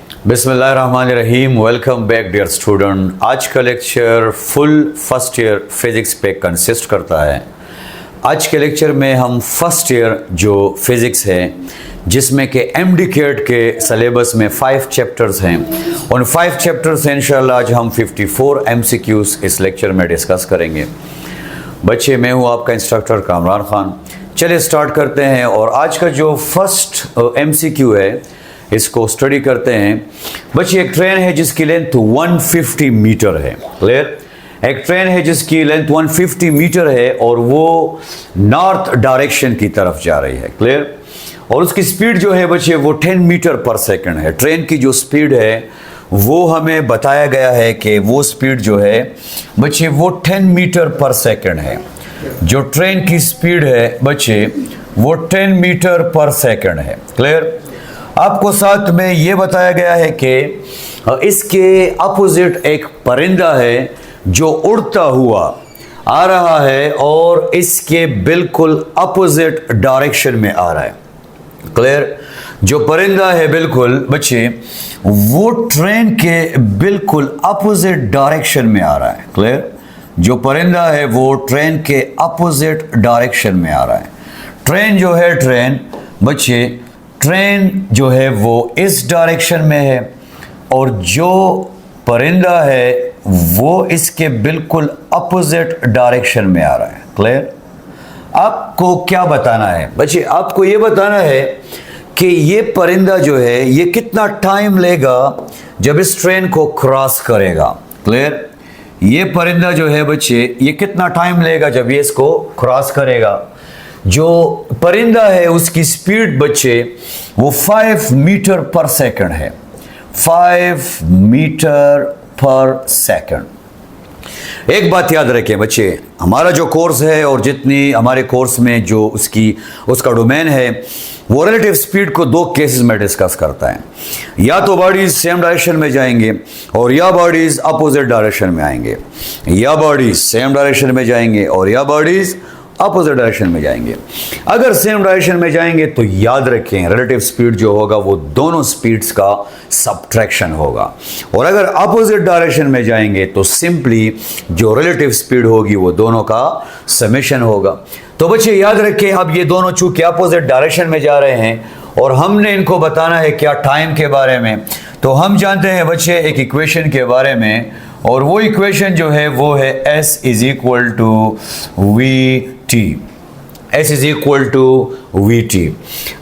बिस्मिल्लाहिर्रहमानिर्रहीम। Welcome back dear student. आज का lecture full first year physics पे कंसिस्ट करता है। आज के लेक्चर में हम फर्स्ट ईयर जो फिज़िक्स है जिसमें कि एमडीकेट के सिलेबस में 5 चैप्टर्स हैं, उन 5 चैप्टर से इंशाल्लाह आज हम 54 एमसीक्यूज़ इस लेक्चर में डिस्कस करेंगे। बच्चे, मैं हूँ आपका इंस्ट्रक्टर कामरान ख़ान। चलिए स्टार्ट करते हैं और आज का जो फर्स्ट एमसीक्यू है इसको स्टडी करते हैं। बच्चे, एक ट्रेन है जिसकी लेंथ 150 मीटर है। क्लियर? एक ट्रेन है जिसकी लेंथ 150 मीटर है और वो नॉर्थ डायरेक्शन की तरफ जा रही है। क्लियर? और उसकी स्पीड जो है बच्चे वो 10 मीटर पर सेकंड है। ट्रेन की जो स्पीड है वो हमें बताया गया है कि वो स्पीड जो है बच्चे वो 10 मीटर पर सेकंड है। जो ट्रेन की स्पीड है बच्चे वो 10 मीटर पर सेकंड है। क्लियर? आपको साथ में ये बताया गया है कि इसके अपोजिट एक परिंदा है जो उड़ता हुआ आ रहा है और इसके बिल्कुल अपोजिट डायरेक्शन में आ रहा है। क्लियर? जो परिंदा है बिल्कुल बच्चे वो ट्रेन के बिल्कुल अपोजिट डायरेक्शन में आ रहा है। क्लियर? जो परिंदा है वो ट्रेन के अपोजिट डायरेक्शन में आ रहा है। ट्रेन जो है बच्चे ट्रेन जो है वो इस डायरेक्शन में है और जो परिंदा है वो इसके बिल्कुल अपोजिट डायरेक्शन में आ रहा है। क्लियर? आपको क्या बताना है बच्चे? आपको ये बताना है कि ये परिंदा जो है ये कितना टाइम लेगा जब इस ट्रेन को क्रॉस करेगा। क्लियर? ये परिंदा जो है बच्चे ये कितना टाइम लेगा जब ये इसको क्रॉस करेगा। जो परिंदा है उसकी स्पीड बच्चे वो 5 मीटर पर सेकंड है। 5 मीटर पर सेकंड। एक बात याद रखें बच्चे, हमारा जो कोर्स है और जितनी हमारे कोर्स में जो उसका डोमेन है वो रिलेटिव स्पीड को 2 केसेस में डिस्कस करता है। या तो बॉडीज सेम डायरेक्शन में जाएंगे और या बॉडीज अपोजिट डायरेक्शन में आएंगे, या बॉडीज सेम डायरेक्शन में जाएंगे और या बॉडीज अपोजिट डायरेक्शन में जाएंगे। अगर सेम डायरेक्शन में जाएंगे तो याद रखें रिलेटिव स्पीड जो होगा वो दोनों स्पीड्स का सब्ट्रैक्शन होगा, और अगर अपोजिट डायरेक्शन में जाएंगे तो सिंपली जो रिलेटिव स्पीड होगी वो दोनों का समेशन होगा। तो बच्चे याद रखें, अब ये दोनों चूंकि अपोजिट डायरेक्शन में जा रहे हैं और हमने इनको बताना है क्या टाइम के बारे में, तो हम जानते हैं बच्चे एक इक्वेशन के बारे में, और वो इक्वेशन जो है वो है S is equal to VT। S is equal to VT।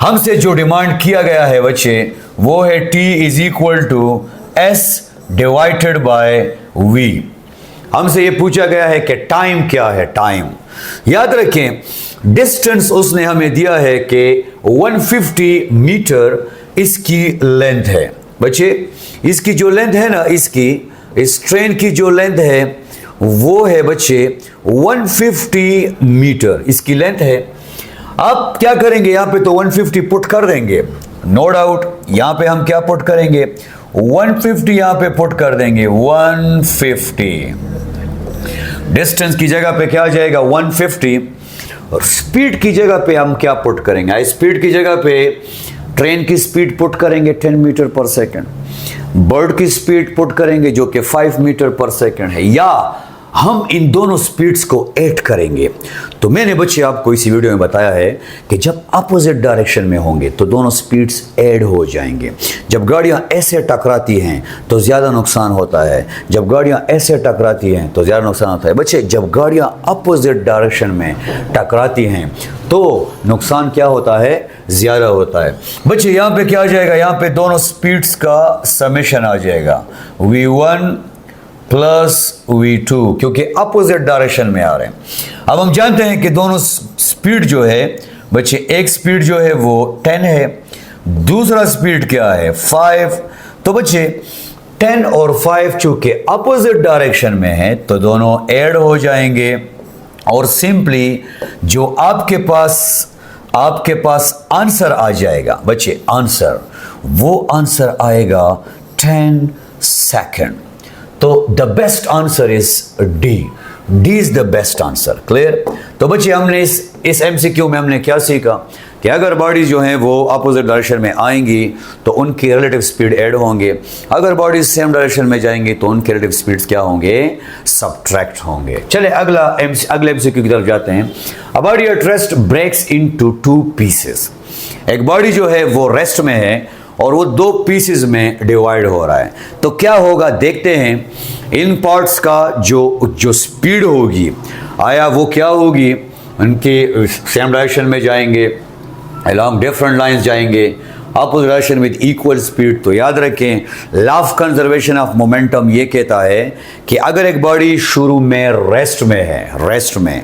हमसे जो डिमांड किया गया है बच्चे वो है T is equal to S divided by V। हमसे ये पूछा गया है कि टाइम क्या है। टाइम याद रखें, डिस्टेंस उसने हमें दिया है कि 150 मीटर इसकी लेंथ है। बच्चे इसकी जो लेंथ है ना, इस ट्रेन की जो लेंथ है वो है बच्चे 150 मीटर इसकी लेंथ है। आप क्या करेंगे, यहाँ पे तो 150 पुट कर देंगे, नो डाउट। यहाँ पे हम क्या पुट करेंगे, 150 यहाँ पे पुट कर देंगे। 150 डिस्टेंस की जगह पे क्या आ जाएगा 150, और स्पीड की जगह पे हम क्या पुट करेंगे, स्पीड की जगह पे ट्रेन की स्पीड पुट करेंगे 10 मीटर पर सेकंड, बर्ड की स्पीड पुट करेंगे जो कि 5 मीटर पर सेकंड है, या हम इन दोनों स्पीड्स को ऐड करेंगे। तो मैंने बच्चे आपको इसी वीडियो में बताया है कि जब अपोजिट डायरेक्शन में होंगे तो दोनों स्पीड्स ऐड हो जाएंगे। जब गाड़ियां ऐसे टकराती हैं तो ज़्यादा नुकसान होता है, जब गाड़ियां ऐसे टकराती हैं तो ज़्यादा नुकसान होता है। बच्चे जब गाड़ियां अपोजिट डायरेक्शन में टकराती हैं तो नुकसान क्या होता है, ज़्यादा होता है। बच्चे यहाँ पे क्या आ जाएगा, यहाँ पे दोनों स्पीड्स का समेशन आ जाएगा V1 प्लस V2, क्योंकि अपोजिट डायरेक्शन में आ रहे हैं। अब हम जानते हैं कि दोनों स्पीड जो है बच्चे, एक स्पीड जो है वो 10 है, दूसरा स्पीड क्या है 5। तो बच्चे 10 और 5 चूंकि अपोजिट डायरेक्शन में है तो दोनों ऐड हो जाएंगे, और सिंपली जो आपके पास आंसर आ जाएगा बच्चे, वो आंसर आएगा 10 सेकंड। तो the best answer is D. D is the best answer. Clear? तो बच्चे हमने इस एमसीक्यू में हमने क्या सीखा कि अगर बॉडी जो हैं वो अपोजिट डायरेक्शन में आएंगी तो उनकी रिलेटिव स्पीड ऐड होंगे, अगर बॉडी सेम डायरेक्शन में जाएंगी तो उनके रिलेटिव स्पीड्स क्या होंगे, सब्ट्रैक्ट होंगे। चले अगले एमसीक्यू की तरफ जाते हैं। A body at rest breaks into 2 pieces. एक बॉडी जो है वो रेस्ट में है और वो 2 पीसेस में डिवाइड हो रहा है, तो क्या होगा देखते हैं। इन पार्ट्स का जो स्पीड होगी, आया वो क्या होगी, उनके सेम डायरेक्शन में जाएंगे, अलॉन्ग डिफरेंट लाइंस जाएंगे, opposite direction with equal speed. तो याद रखें, law of conservation of momentum ये कहता है कि अगर एक बॉडी शुरू में रेस्ट में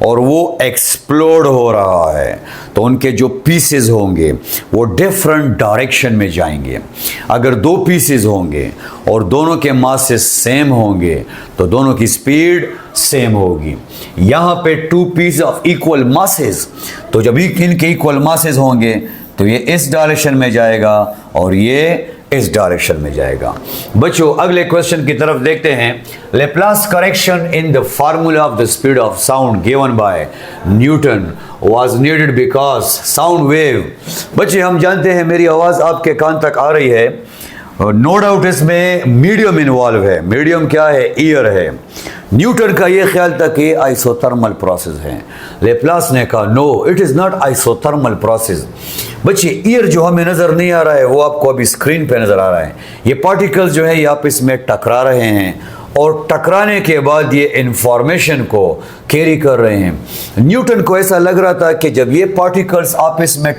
और वो एक्सप्लोड हो रहा है तो उनके जो पीसेस होंगे वो डिफरेंट डायरेक्शन में जाएंगे। अगर 2 पीसेस होंगे और दोनों के मासेस सेम होंगे तो दोनों की स्पीड सेम होगी। यहाँ पे 2 पीस ऑफ इक्वल मासेस, तो जब इनके इक्वल मासेस होंगे तो ये इस डायरेक्शन में जाएगा और ये इस डायरेक्शन में जाएगा। बच्चों अगले क्वेश्चन की तरफ देखते हैं। Laplace correction in the formula of the speed of sound given by Newton was needed because sound wave. बच्चे हम जानते हैं, मेरी आवाज आपके कान तक आ रही है, नो डाउट इसमें मीडियम इन्वॉल्व है। मीडियम क्या है, ईयर है। न्यूटन का ये ख्याल था कि आइसोथर्मल प्रोसेस है, लेप्लास ने कहा no, it is not isothermal process. बच्चे ईयर जो हमें नजर नहीं आ रहा है वो आपको अभी स्क्रीन पे नजर आ रहा है। ये पार्टिकल्स जो है ये आपस में टकरा रहे हैं और टकराने के बाद ये इंफॉर्मेशन को कैरी कर रहे हैं। न्यूटन को ऐसा लग रहा था कि जब ये पार्टिकल्स आपस में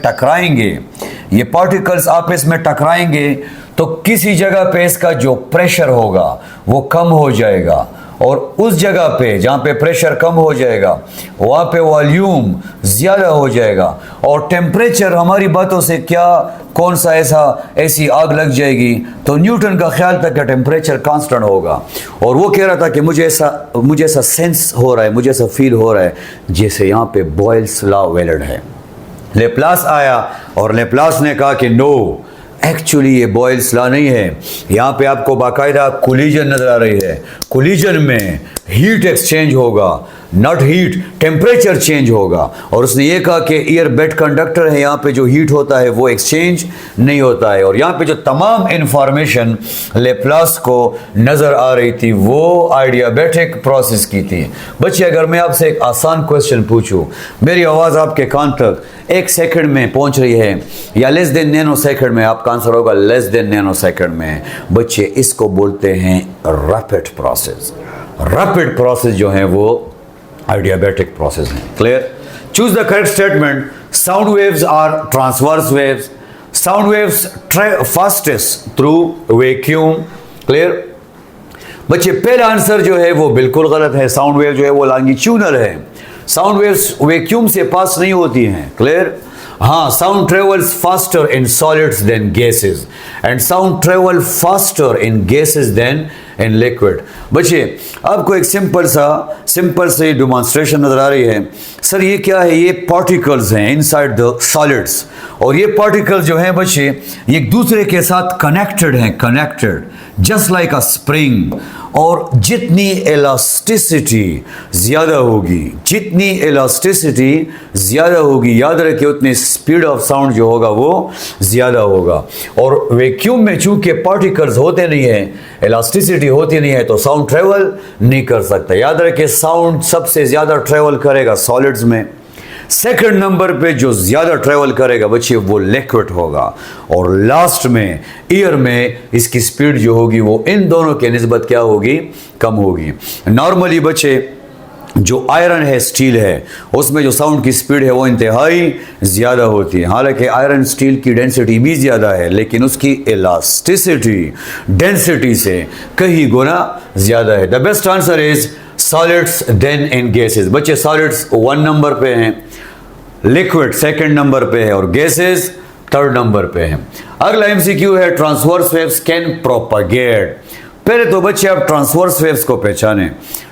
टकराएंगे तो किसी जगह पे इसका जो प्रेशर होगा वो कम हो जाएगा और उस जगह पे जहाँ पे प्रेशर कम हो जाएगा वहाँ पे वॉल्यूम ज़्यादा हो जाएगा और टेम्परेचर, हमारी बातों से क्या कौन सा ऐसी आग लग जाएगी। तो न्यूटन का ख्याल था कि टेम्परेचर कांस्टेंट होगा और वो कह रहा था कि मुझे ऐसा सेंस हो रहा है, मुझे ऐसा फील हो रहा है जैसे यहाँ पे बॉयल्स लॉ वैलिड है। लेप्लास आया और लेप्लास ने कहा कि नो, एक्चुअली ये बॉयल्स लॉ नहीं है, यहाँ पे आपको बाकायदा कोलिजन नजर आ रही है। कोलिजन में हीट एक्सचेंज होगा, नॉट हीट, टेम्परेचर चेंज होगा। और उसने ये कहा कि एयर बेड कंडक्टर है, यहाँ पे जो हीट होता है वो एक्सचेंज नहीं होता है। और यहाँ पे जो तमाम इंफॉर्मेशन लेप्लास को नजर आ रही थी वो आइडियाबैटिक प्रोसेस की थी। बच्चे अगर मैं आपसे एक आसान क्वेश्चन पूछूं, मेरी आवाज़ आपके कान तक 1 सेकंड में पहुंच रही है या लेस देन नैनो सेकंड में, आपका आंसर होगा लेस देन नैनो सेकंड में। बच्चे इसको बोलते हैं रैपिड प्रोसेस। रैपिड प्रोसेस जो है वो आइडियाबैटिक प्रोसेस है। Clear? Choose the correct statement. Sound waves are transverse waves. Sound waves fastest through vacuum. Clear? बच्चे पहला आंसर जो है वो बिल्कुल गलत है। साउंड वेव जो है वो लॉन्गिट्यूडनल है। साउंड वेव्स वैक्यूम से पास नहीं होती हैं। क्लियर? हाँ, sound travels faster in solids than gases and sound travel faster in gases than in liquid. बच्चे आपको एक सिंपल सा डेमोन्स्ट्रेशन नजर आ रही है। सर ये क्या है? ये पार्टिकल्स हैं इनसाइड द सॉलिड्स और ये पार्टिकल्स जो हैं बच्चे ये एक दूसरे के साथ कनेक्टेड हैं, जस्ट लाइक अ स्प्रिंग। और जितनी इलास्टिसिटी ज़्यादा होगी, याद रखिए उतनी स्पीड ऑफ साउंड जो होगा वो ज़्यादा होगा। और वैक्यूम में चूंकि पार्टिकल्स होते नहीं हैं, इलास्टिसिटी होती नहीं है, तो साउंड ट्रेवल नहीं कर सकता। याद रखिए साउंड सबसे ज़्यादा ट्रेवल करेगा सॉलिड्स में। सेकंड नंबर पे जो ज़्यादा ट्रेवल करेगा बच्चे वो लिक्विड होगा और लास्ट में एयर में इसकी स्पीड जो होगी वो इन दोनों के निस्बत क्या होगी? कम होगी। नॉर्मली बच्चे जो आयरन है, स्टील है, उसमें जो साउंड की स्पीड है वो इंतहाई ज़्यादा होती है। हालांकि आयरन स्टील की डेंसिटी भी ज़्यादा है लेकिन उसकी इलास्टिसिटी डेंसिटी से कई गुना ज़्यादा है। The best answer is solids than in gases. बच्चे सॉलिड्स 1 नंबर पे हैं, लिक्विड 2nd नंबर पे है और गैसेस 3rd नंबर पे है। अगला एमसीक्यू है ट्रांसवर्स वेव्स कैन प्रोपागेट। पहले तो बच्चे आप ट्रांसवर्स वेव्स को पहचानें।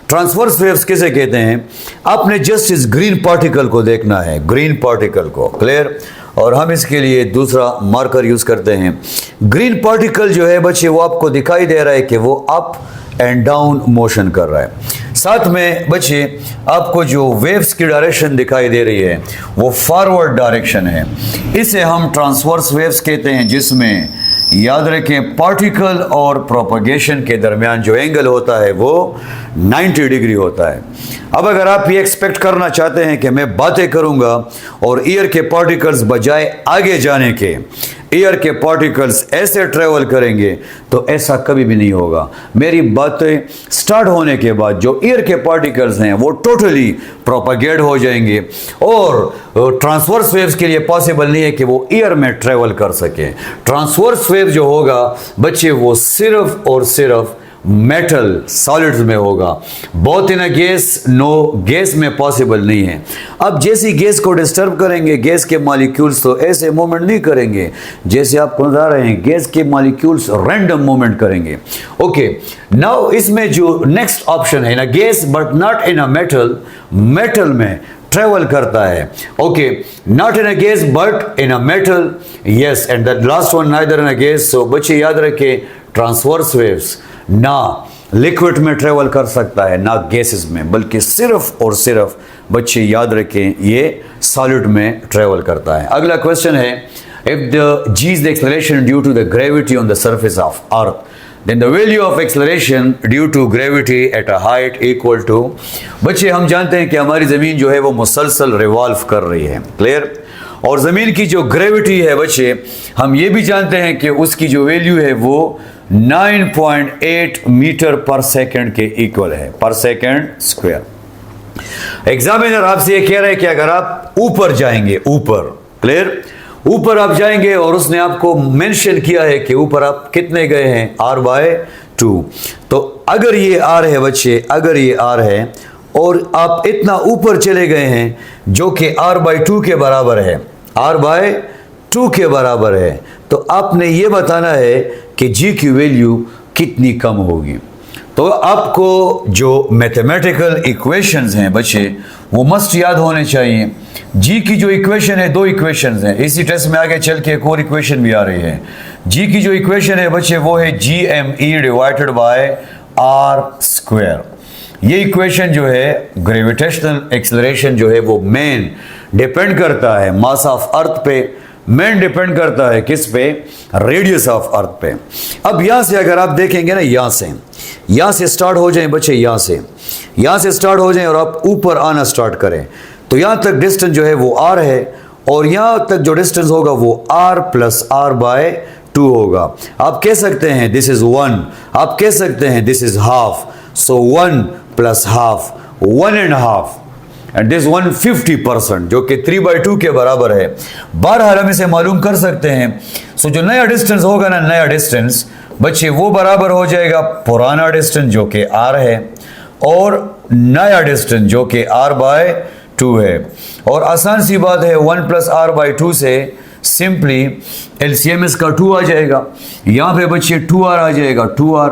ट्रांसवर्स वेव्स किसे कहते हैं? आपने जस्ट इस ग्रीन पार्टिकल को देखना है, ग्रीन पार्टिकल को। क्लियर? और हम इसके लिए दूसरा मार्कर यूज करते हैं। ग्रीन पार्टिकल जो है बच्चे वो आपको दिखाई दे रहा है कि वो अप एंड डाउन मोशन कर रहा है। साथ में बच्चे आपको जो वेव्स की डायरेक्शन दिखाई दे रही है वो फॉरवर्ड डायरेक्शन है। इसे हम ट्रांसवर्स वेव्स कहते हैं, जिसमें याद रखें पार्टिकल और प्रोपगेशन के दरमियान जो एंगल होता है वो 90 डिग्री होता है। अब अगर आप ये एक्सपेक्ट करना चाहते हैं कि मैं बातें करूंगा और एयर के पार्टिकल्स बजाय आगे जाने के एयर के पार्टिकल्स ऐसे ट्रेवल करेंगे, तो ऐसा कभी भी नहीं होगा। मेरी बातें स्टार्ट होने के बाद जो एयर के पार्टिकल्स हैं वो टोटली प्रोपगेट हो जाएंगे और ट्रांसवर्स वेव्स के लिए पॉसिबल नहीं है कि वो एयर में ट्रेवल कर सके। ट्रांसवर्स वेव जो होगा बच्चे वो सिर्फ और सिर्फ मेटल सॉलिड्स में होगा। Both in a gas, no gas में पॉसिबल नहीं है। अब जैसी गैस को डिस्टर्ब करेंगे, गैस के मॉलिक्यूल्स तो ऐसे मूवमेंट नहीं करेंगे जैसे आप बता रहे हैं, गैस के मॉलिक्यूल्स रैंडम मूवमेंट करेंगे। ओके, नाउ इसमें जो नेक्स्ट ऑप्शन है ना, gas but not in a metal, metal में ट्रेवल करता है। Okay, not in a gas but in a metal, yes, and the last one neither in a gas. So बच्चे याद रखें ट्रांसवर्स वेव्स ना liquid में ट्रेवल कर सकता है ना गैसेस में, बल्कि सिर्फ और सिर्फ बच्चे याद रखें ये सॉलिड में ट्रेवल करता है। अगला क्वेश्चन है, if the g is the acceleration due to the gravity on the surface of earth, then the value of acceleration due to gravity at a height equal to। बच्चे हम जानते हैं कि हमारी ज़मीन जो है वो मुसलसल रिवॉल्व कर रही है, क्लियर, और ज़मीन की जो ग्रेविटी है बच्चे हम ये भी जानते हैं कि उसकी जो वैल्यू है वो 9.8 मीटर पर सेकंड के इक्वल है, पर सेकंड स्क्वायर। एग्जामिनर आपसे ये कह रहा है कि अगर आप ऊपर जाएंगे, ऊपर, क्लियर, ऊपर आप जाएंगे और उसने आपको मेंशन किया है कि ऊपर आप कितने गए हैं, r/2। तो अगर ये r है बच्चे, अगर ये r है और आप इतना ऊपर चले गए हैं जो कि r/2 के बराबर है, r/2 के बराबर है, तो आपने ये बताना है कि g की वैल्यू कितनी कम होगी। तो आपको जो मैथमेटिकल इक्वेशंस हैं बच्चे वो मस्ट याद होने चाहिए। g की जो इक्वेशन है, दो इक्वेशंस हैं, इसी टेस्ट में आगे चल के एक और इक्वेशन भी आ रही है। g की जो इक्वेशन है बच्चे वो है gme डिवाइडेड बाय r²। ये इक्वेशन जो है ग्रेविटेशनल एक्सेलरेशन जो है वो मेन डिपेंड करता है मास ऑफ अर्थ पे, मेन डिपेंड करता है किस पे, रेडियस ऑफ अर्थ पे। अब यहां से अगर आप देखेंगे ना, यहां से स्टार्ट हो जाए बच्चे, यहां से स्टार्ट हो जाए और आप ऊपर आना स्टार्ट करें, तो यहां तक डिस्टेंस जो है वो r है और यहां तक जो डिस्टेंस होगा वो r + r/2 होगा। आप कह सकते हैं दिस इज 1, आप कह सकते हैं this is half, so 1 + half 1.5 and this 150% जो कि 3/2 के बराबर है। बहरहाल हम इसे मालूम कर सकते हैं। सो जो नया डिस्टेंस होगा ना, नया डिस्टेंस बच्चे वो बराबर हो जाएगा पुराना डिस्टेंस जो कि r है और नया डिस्टेंस जो कि r/2 है। और आसान सी बात है, 1 + r/2 से सिंपली LCM इसका 2 आ जाएगा। यहाँ पे बच्चे 2r आ जाएगा, 2r,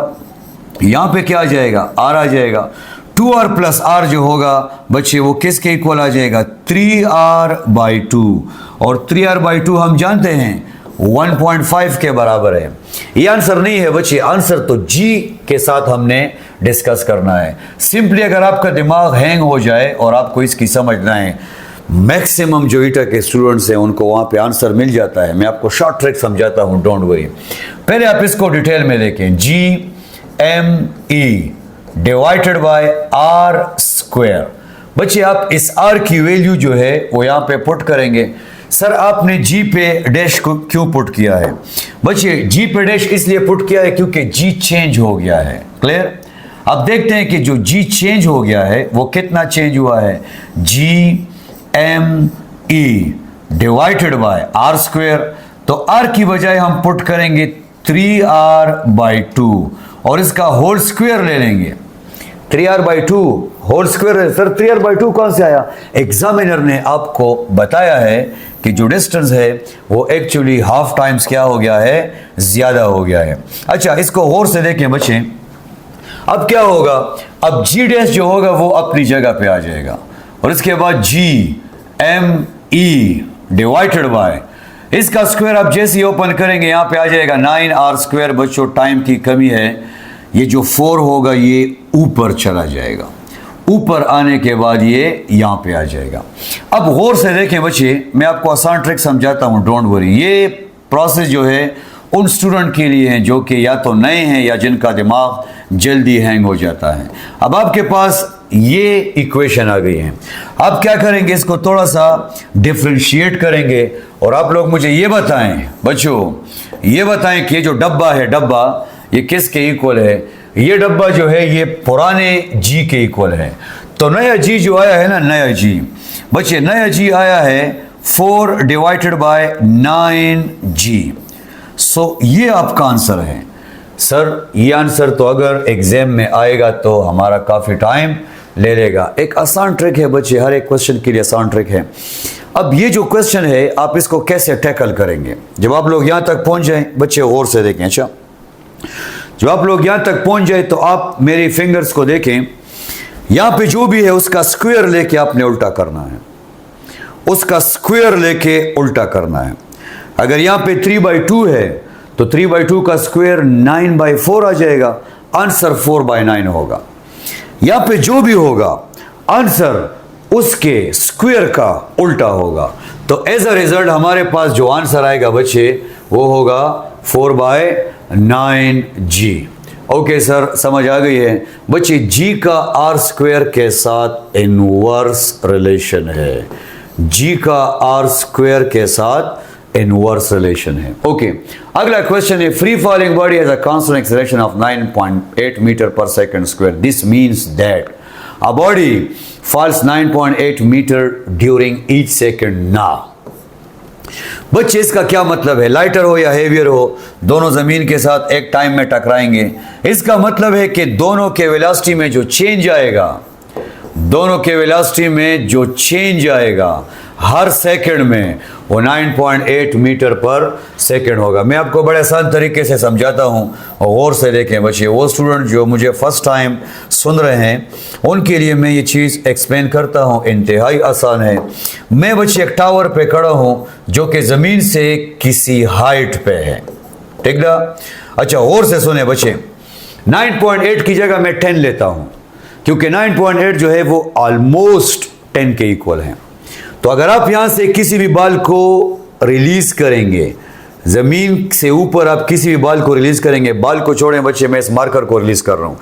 यहाँ पे क्या आ जाएगा, r आ जाएगा। 2r + r जो होगा बच्चे वो किसके इक्वल आ जाएगा, 3r/2, और 3r/2 हम जानते हैं 1.5 के बराबर है। ये आंसर नहीं है बच्चे, आंसर तो g के साथ हमने डिस्कस करना है। सिंपली अगर आपका दिमाग हैंग हो जाए और आपको इसकी समझना है, मैक्सिमम जो ईटा के स्टूडेंट्स हैं उनको वहाँ पे आंसर मिल जाता है। मैं आपको शॉर्ट ट्रिक समझाता हूँ, डोंट वरी। पहले आप इसको डिटेल में देखें, GME डिवाइडेड बाय r²। बच्चे आप इस r की वैल्यू जो है वो यहाँ पे पुट करेंगे। सर आपने g पे डैश को क्यों पुट किया है? बच्चे g पे डैश इसलिए पुट किया है क्योंकि g चेंज हो गया है, क्लियर। अब देखते हैं कि जो g चेंज हो गया है वो कितना चेंज हुआ है, GME डिवाइडेड बाय r²। तो r की बजाय हम पुट करेंगे 3r/2 और इसका होल स्क्वायर ले लेंगे। 3r/2 होल स्क्वायर है। सर 3r/2 कौन से आया? एग्जामिनर ने आपको बताया है कि जो डिस्टेंस है वो एक्चुअली हाफ टाइम्स क्या हो गया है, ज्यादा हो गया है। अच्छा इसको गौर से देखें बच्चे, अब क्या होगा, अब g डैश जो होगा वो अपनी जगह पे आ जाएगा और इसके बाद GME डिवाइडेड बाय इसका स्क्वायर आप जैसे ही ओपन करेंगे यहाँ पे आ जाएगा 9r²। बच्चों टाइम की कमी है, ये जो 4 होगा ये ऊपर चला जाएगा, ऊपर आने के बाद ये यहाँ पे आ जाएगा। अब गौर से देखें बच्चे, मैं आपको आसान ट्रिक समझाता हूँ, डोंट वरी। ये प्रोसेस जो है उन स्टूडेंट के लिए है जो कि या तो नए हैं या जिनका दिमाग जल्दी हैंग हो जाता है। अब आपके पास ये इक्वेशन आ गई है, आप क्या करेंगे, इसको थोड़ा सा डिफ्रेंशिएट करेंगे और आप लोग मुझे ये बताएं बच्चों, ये बताएं कि ये जो डब्बा है, डब्बा ये किसके इक्वल है? ये डब्बा जो है ये पुराने जी के इक्वल है। तो नया जी जो आया है ना, नया जी बच्चे, नया जी आया है 4 डिवाइडेड बाय 9g। सो ये आपका आंसर है। सर ये आंसर तो अगर एग्जाम में आएगा तो हमारा काफ़ी टाइम ले लेगा। एक आसान ट्रिक है बच्चे, हर एक क्वेश्चन के लिए आसान ट्रिक है। अब ये जो क्वेश्चन है आप इसको कैसे टैकल करेंगे? जब आप लोग यहाँ तक पहुँच जाएं, बच्चे गौर से देखें, अच्छा जब आप लोग यहाँ तक पहुँच जाए तो आप मेरी फिंगर्स को देखें, यहाँ पे जो भी है उसका स्क्वायर लेके आपने उल्टा करना है, उसका स्क्वायर लेके उल्टा करना है। अगर यहाँ पे 3/2 है तो 3/2 का स्क्वायर 9/4 आ जाएगा, आंसर 4/9 होगा। यहाँ पे जो भी होगा आंसर उसके स्क्वायर का उल्टा होगा। तो एज अ रिजल्ट हमारे पास जो आंसर आएगा बच्चे वो होगा 4/9g। ओके सर, समझ आ गई है बच्चे। g का r² के साथ इनवर्स रिलेशन है, g का r² के साथ इनवर्स रिलेशन है। ओके, अगला क्वेश्चन है, free falling body has a constant acceleration of 9.8 metre per second square, this means that a body falls 9.8 metre during each second. Now बच्चे इसका क्या मतलब है? लाइटर हो या हेवियर हो, दोनों जमीन के साथ एक टाइम में टकराएंगे। इसका मतलब है कि दोनों के वेलोसिटी में जो चेंज आएगा, दोनों के वेलोसिटी में जो चेंज आएगा हर सेकंड में वो 9.8 मीटर पर सेकंड होगा। मैं आपको बड़े आसान तरीके से समझाता हूँ और गौर से देखें बच्चे। वो स्टूडेंट जो मुझे फर्स्ट टाइम सुन रहे हैं उनके लिए मैं ये चीज़ एक्सप्लेन करता हूँ, इंतहाई आसान है। मैं बच्चे एक टावर पे खड़ा हूँ जो कि ज़मीन से किसी हाइट पे है, ठीक ना? अच्छा गौर से सुने बच्चे, 9.8 की जगह मैं 10 लेता हूँ क्योंकि 9.8 जो है वो ऑलमोस्ट 10 के इक्वल है। तो अगर आप यहां से किसी भी बाल को रिलीज करेंगे, जमीन से ऊपर आप किसी भी बाल को रिलीज करेंगे, बाल को छोड़ें बच्चे, मैं इस मार्कर को रिलीज कर रहा हूं,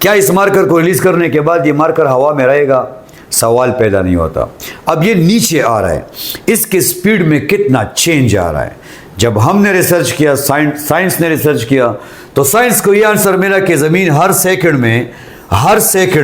क्या इस मार्कर को रिलीज करने के बाद ये मार्कर हवा में रहेगा? सवाल पैदा नहीं होता। अब ये नीचे आ रहा है, इसके स्पीड में कितना चेंज आ रहा है? जब हमने रिसर्च किया, साइंस ने रिसर्च किया, तो साइंस को यह आंसर मिला कि जमीन हर सेकंड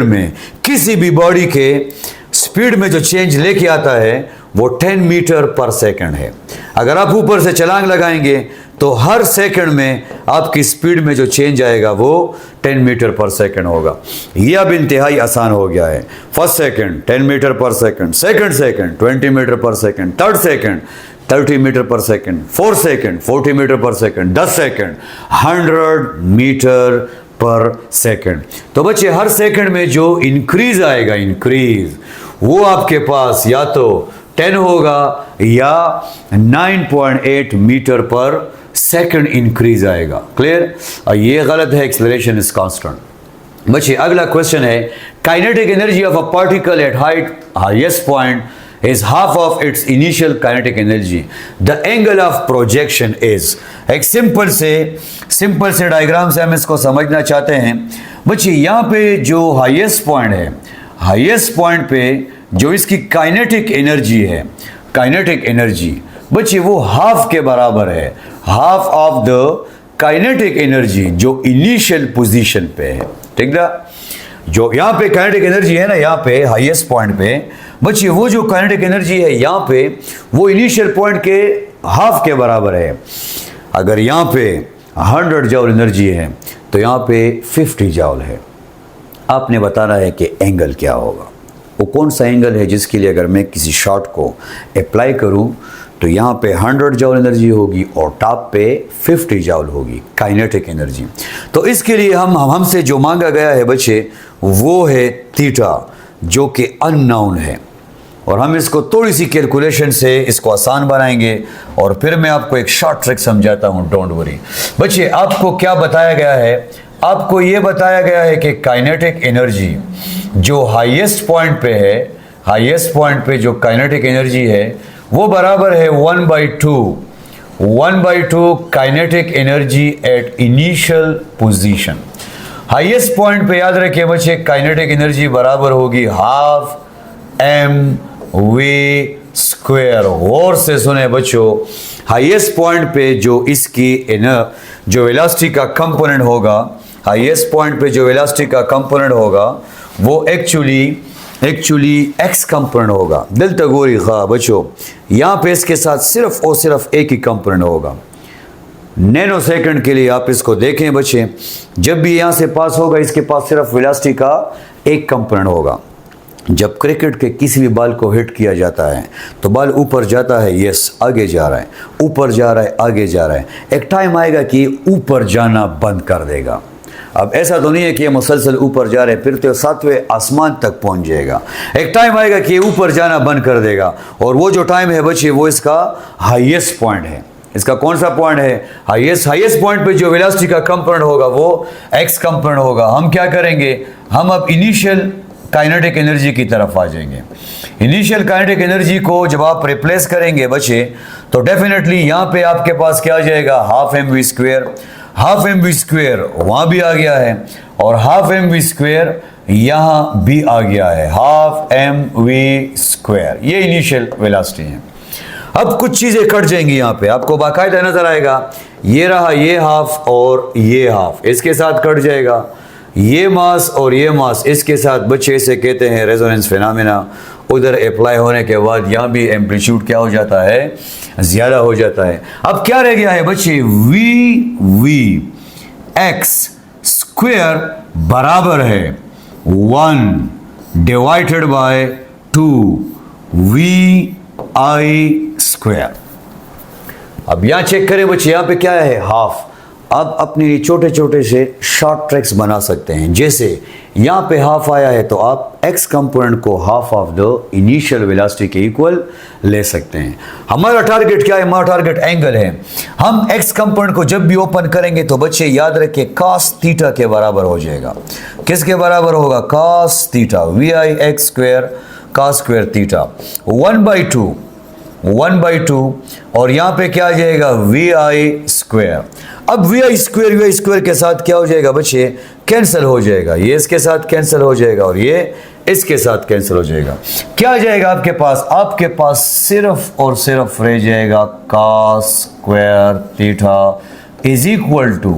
में किसी भी बॉडी के स्पीड में जो चेंज लेके आता है वो 10 मीटर पर सेकंड है। अगर आप ऊपर से छलांग लगाएंगे तो हर सेकंड में आपकी स्पीड में जो चेंज आएगा वो 10 मीटर पर सेकंड होगा। ये अब इंतहाई आसान हो गया है। First second 10 metre per second, second 20 metre per second, third second 30 metre per second, fourth second 40 metre per second, 10 second 100 metre per second. तो बच्चे हर सेकंड में जो इंक्रीज आएगा, इंक्रीज, वो आपके पास या तो 10 होगा या 9.8 मीटर पर सेकंड इंक्रीज आएगा। क्लियर? और ये गलत है, एक्सेलरेशन इज कांस्टेंट। बच्चे अगला क्वेश्चन है, kinetic energy of a particle at highest point is half of its initial kinetic energy. The angle of projection is। एक सिंपल से डायग्राम से हम इसको समझना चाहते हैं। बच्चे यहाँ पे जो हाईएस्ट पॉइंट है, हाईएस्ट पॉइंट पे जो इसकी काइनेटिक एनर्जी है, काइनेटिक एनर्जी बच्चे वो हाफ के बराबर है, half of the kinetic energy जो इनिशियल पोजीशन पे है, ठीक ना? जो यहाँ पे काइनेटिक एनर्जी है ना, यहाँ पे हाईएस्ट पॉइंट पे बच्चे वो जो काइनेटिक एनर्जी है यहाँ पे वो इनिशियल पॉइंट के हाफ के बराबर है। अगर यहाँ पे 100 जॉल एनर्जी है तो यहाँ पे 50 जॉल है। आपने बताना है कि एंगल क्या होगा, वो कौन सा एंगल है जिसके लिए अगर मैं किसी शॉट को अप्लाई करूँ तो यहाँ पे 100 जॉल एनर्जी होगी और टॉप पे 50 जॉल होगी काइनेटिक एनर्जी। तो इसके लिए हमसे जो मांगा गया है बच्चे वो है थीटा, जो कि अननोन है, और हम इसको थोड़ी सी कैलकुलेशन से इसको आसान बनाएंगे और फिर मैं आपको एक शॉर्ट ट्रिक समझाता हूँ, डोंट वरी। बच्चे आपको क्या बताया गया है? आपको ये बताया गया है कि काइनेटिक एनर्जी जो हाईएस्ट पॉइंट पे है, हाईएस्ट पॉइंट पे जो काइनेटिक एनर्जी है वो बराबर है 1/2 kinetic energy at initial position. Highest point पे याद रखिए बच्चे, काइनेटिक एनर्जी बराबर होगी हाफ mv²। और से सुने बच्चों, हाईएस्ट पॉइंट पे जो इसकी जो वेलोसिटी का कंपोनेंट होगा, हाईएस्ट पॉइंट पे जो वेलोसिटी का कंपोनेंट होगा वो एक्चुअली एक्स कंपोनेंट होगा। दिल तगोरी खा बच्चों, यहाँ पे इसके साथ सिर्फ और सिर्फ एक ही कंपोनेंट होगा। नैनो सेकंड के लिए आप इसको देखें बच्चे, जब भी यहाँ से पास होगा इसके पास सिर्फ वेलोसिटी का एक कंपोनेंट होगा। जब क्रिकेट के किसी भी बॉल को हिट किया जाता है तो बॉल ऊपर जाता है, यस आगे जा रहा है, ऊपर जा रहा है, आगे जा रहा है। एक टाइम आएगा कि ऊपर जाना बंद कर देगा। अब ऐसा तो नहीं है कि ये मुसलसल ऊपर जा रहे हैं, फिर तो 7वें आसमान तक पहुंच जाएगा। एक टाइम आएगा कि ये ऊपर जाना बंद कर देगा, और वो जो टाइम है बच्चे वो इसका हाईएस्ट पॉइंट है। इसका कौन सा पॉइंट है? हाईएस्ट पॉइंट पे जो वेलोसिटी का कंपोनेंट होगा वो एक्स कंपोनेंट होगा। हम क्या करेंगे, हम अब इनिशियल काइनेटिक एनर्जी की तरफ आ जाएंगे। इनिशियल काइनेटिक एनर्जी को जब आप रिप्लेस करेंगे बच्चे तो डेफिनेटली यहाँ पे आपके पास क्या आ जाएगा, हाफ mv²। हाफ mv² वहाँ भी आ गया है और हाफ mv² यहाँ भी आ गया है, हाफ mv²। ये इनिशियल वेलोसिटी है। अब कुछ चीजें कट जाएंगी यहाँ पे, आपको बाकायदा नजर आएगा। ये रहा ये हाफ और ये हाफ, इसके साथ कट जाएगा। ये मास और ये मास इसके साथ बच्चे इसे कहते हैं रेजोनेंस फिनोमेना। उधर अप्लाई होने के बाद यहाँ भी एम्पलीट्यूड क्या हो जाता है, ज्यादा हो जाता है। अब क्या रह गया है बच्चे, v(x)² बराबर है 1/2 vi²। अब यहां चेक करें बच्चे, यहां पे क्या है, हाफ। अब अपने छोटे छोटे से शॉर्ट ट्रिक्स बना सकते हैं। जैसे यहां पे हाफ आया है तो आप एक्स कंपोनेंट को half of the initial velocity के इक्वल ले सकते हैं। हमारा टारगेट क्या है, हमारा टारगेट एंगल है। हम एक्स कंपोनेंट को जब भी ओपन करेंगे तो बच्चे याद रखिए cos थीटा के बराबर हो जाएगा। किसके बराबर होगा, cos theta, vi(x²) cos² theta 1/2 और यहां पे क्या आ जाएगा, vi²। अब vi² के साथ क्या हो जाएगा बच्चे, कैंसिल हो जाएगा। ये इसके साथ कैंसिल हो जाएगा और ये इसके साथ कैंसिल हो जाएगा। क्या आ जाएगा आपके पास, आपके पास सिर्फ और सिर्फ रह जाएगा cos² theta is equal to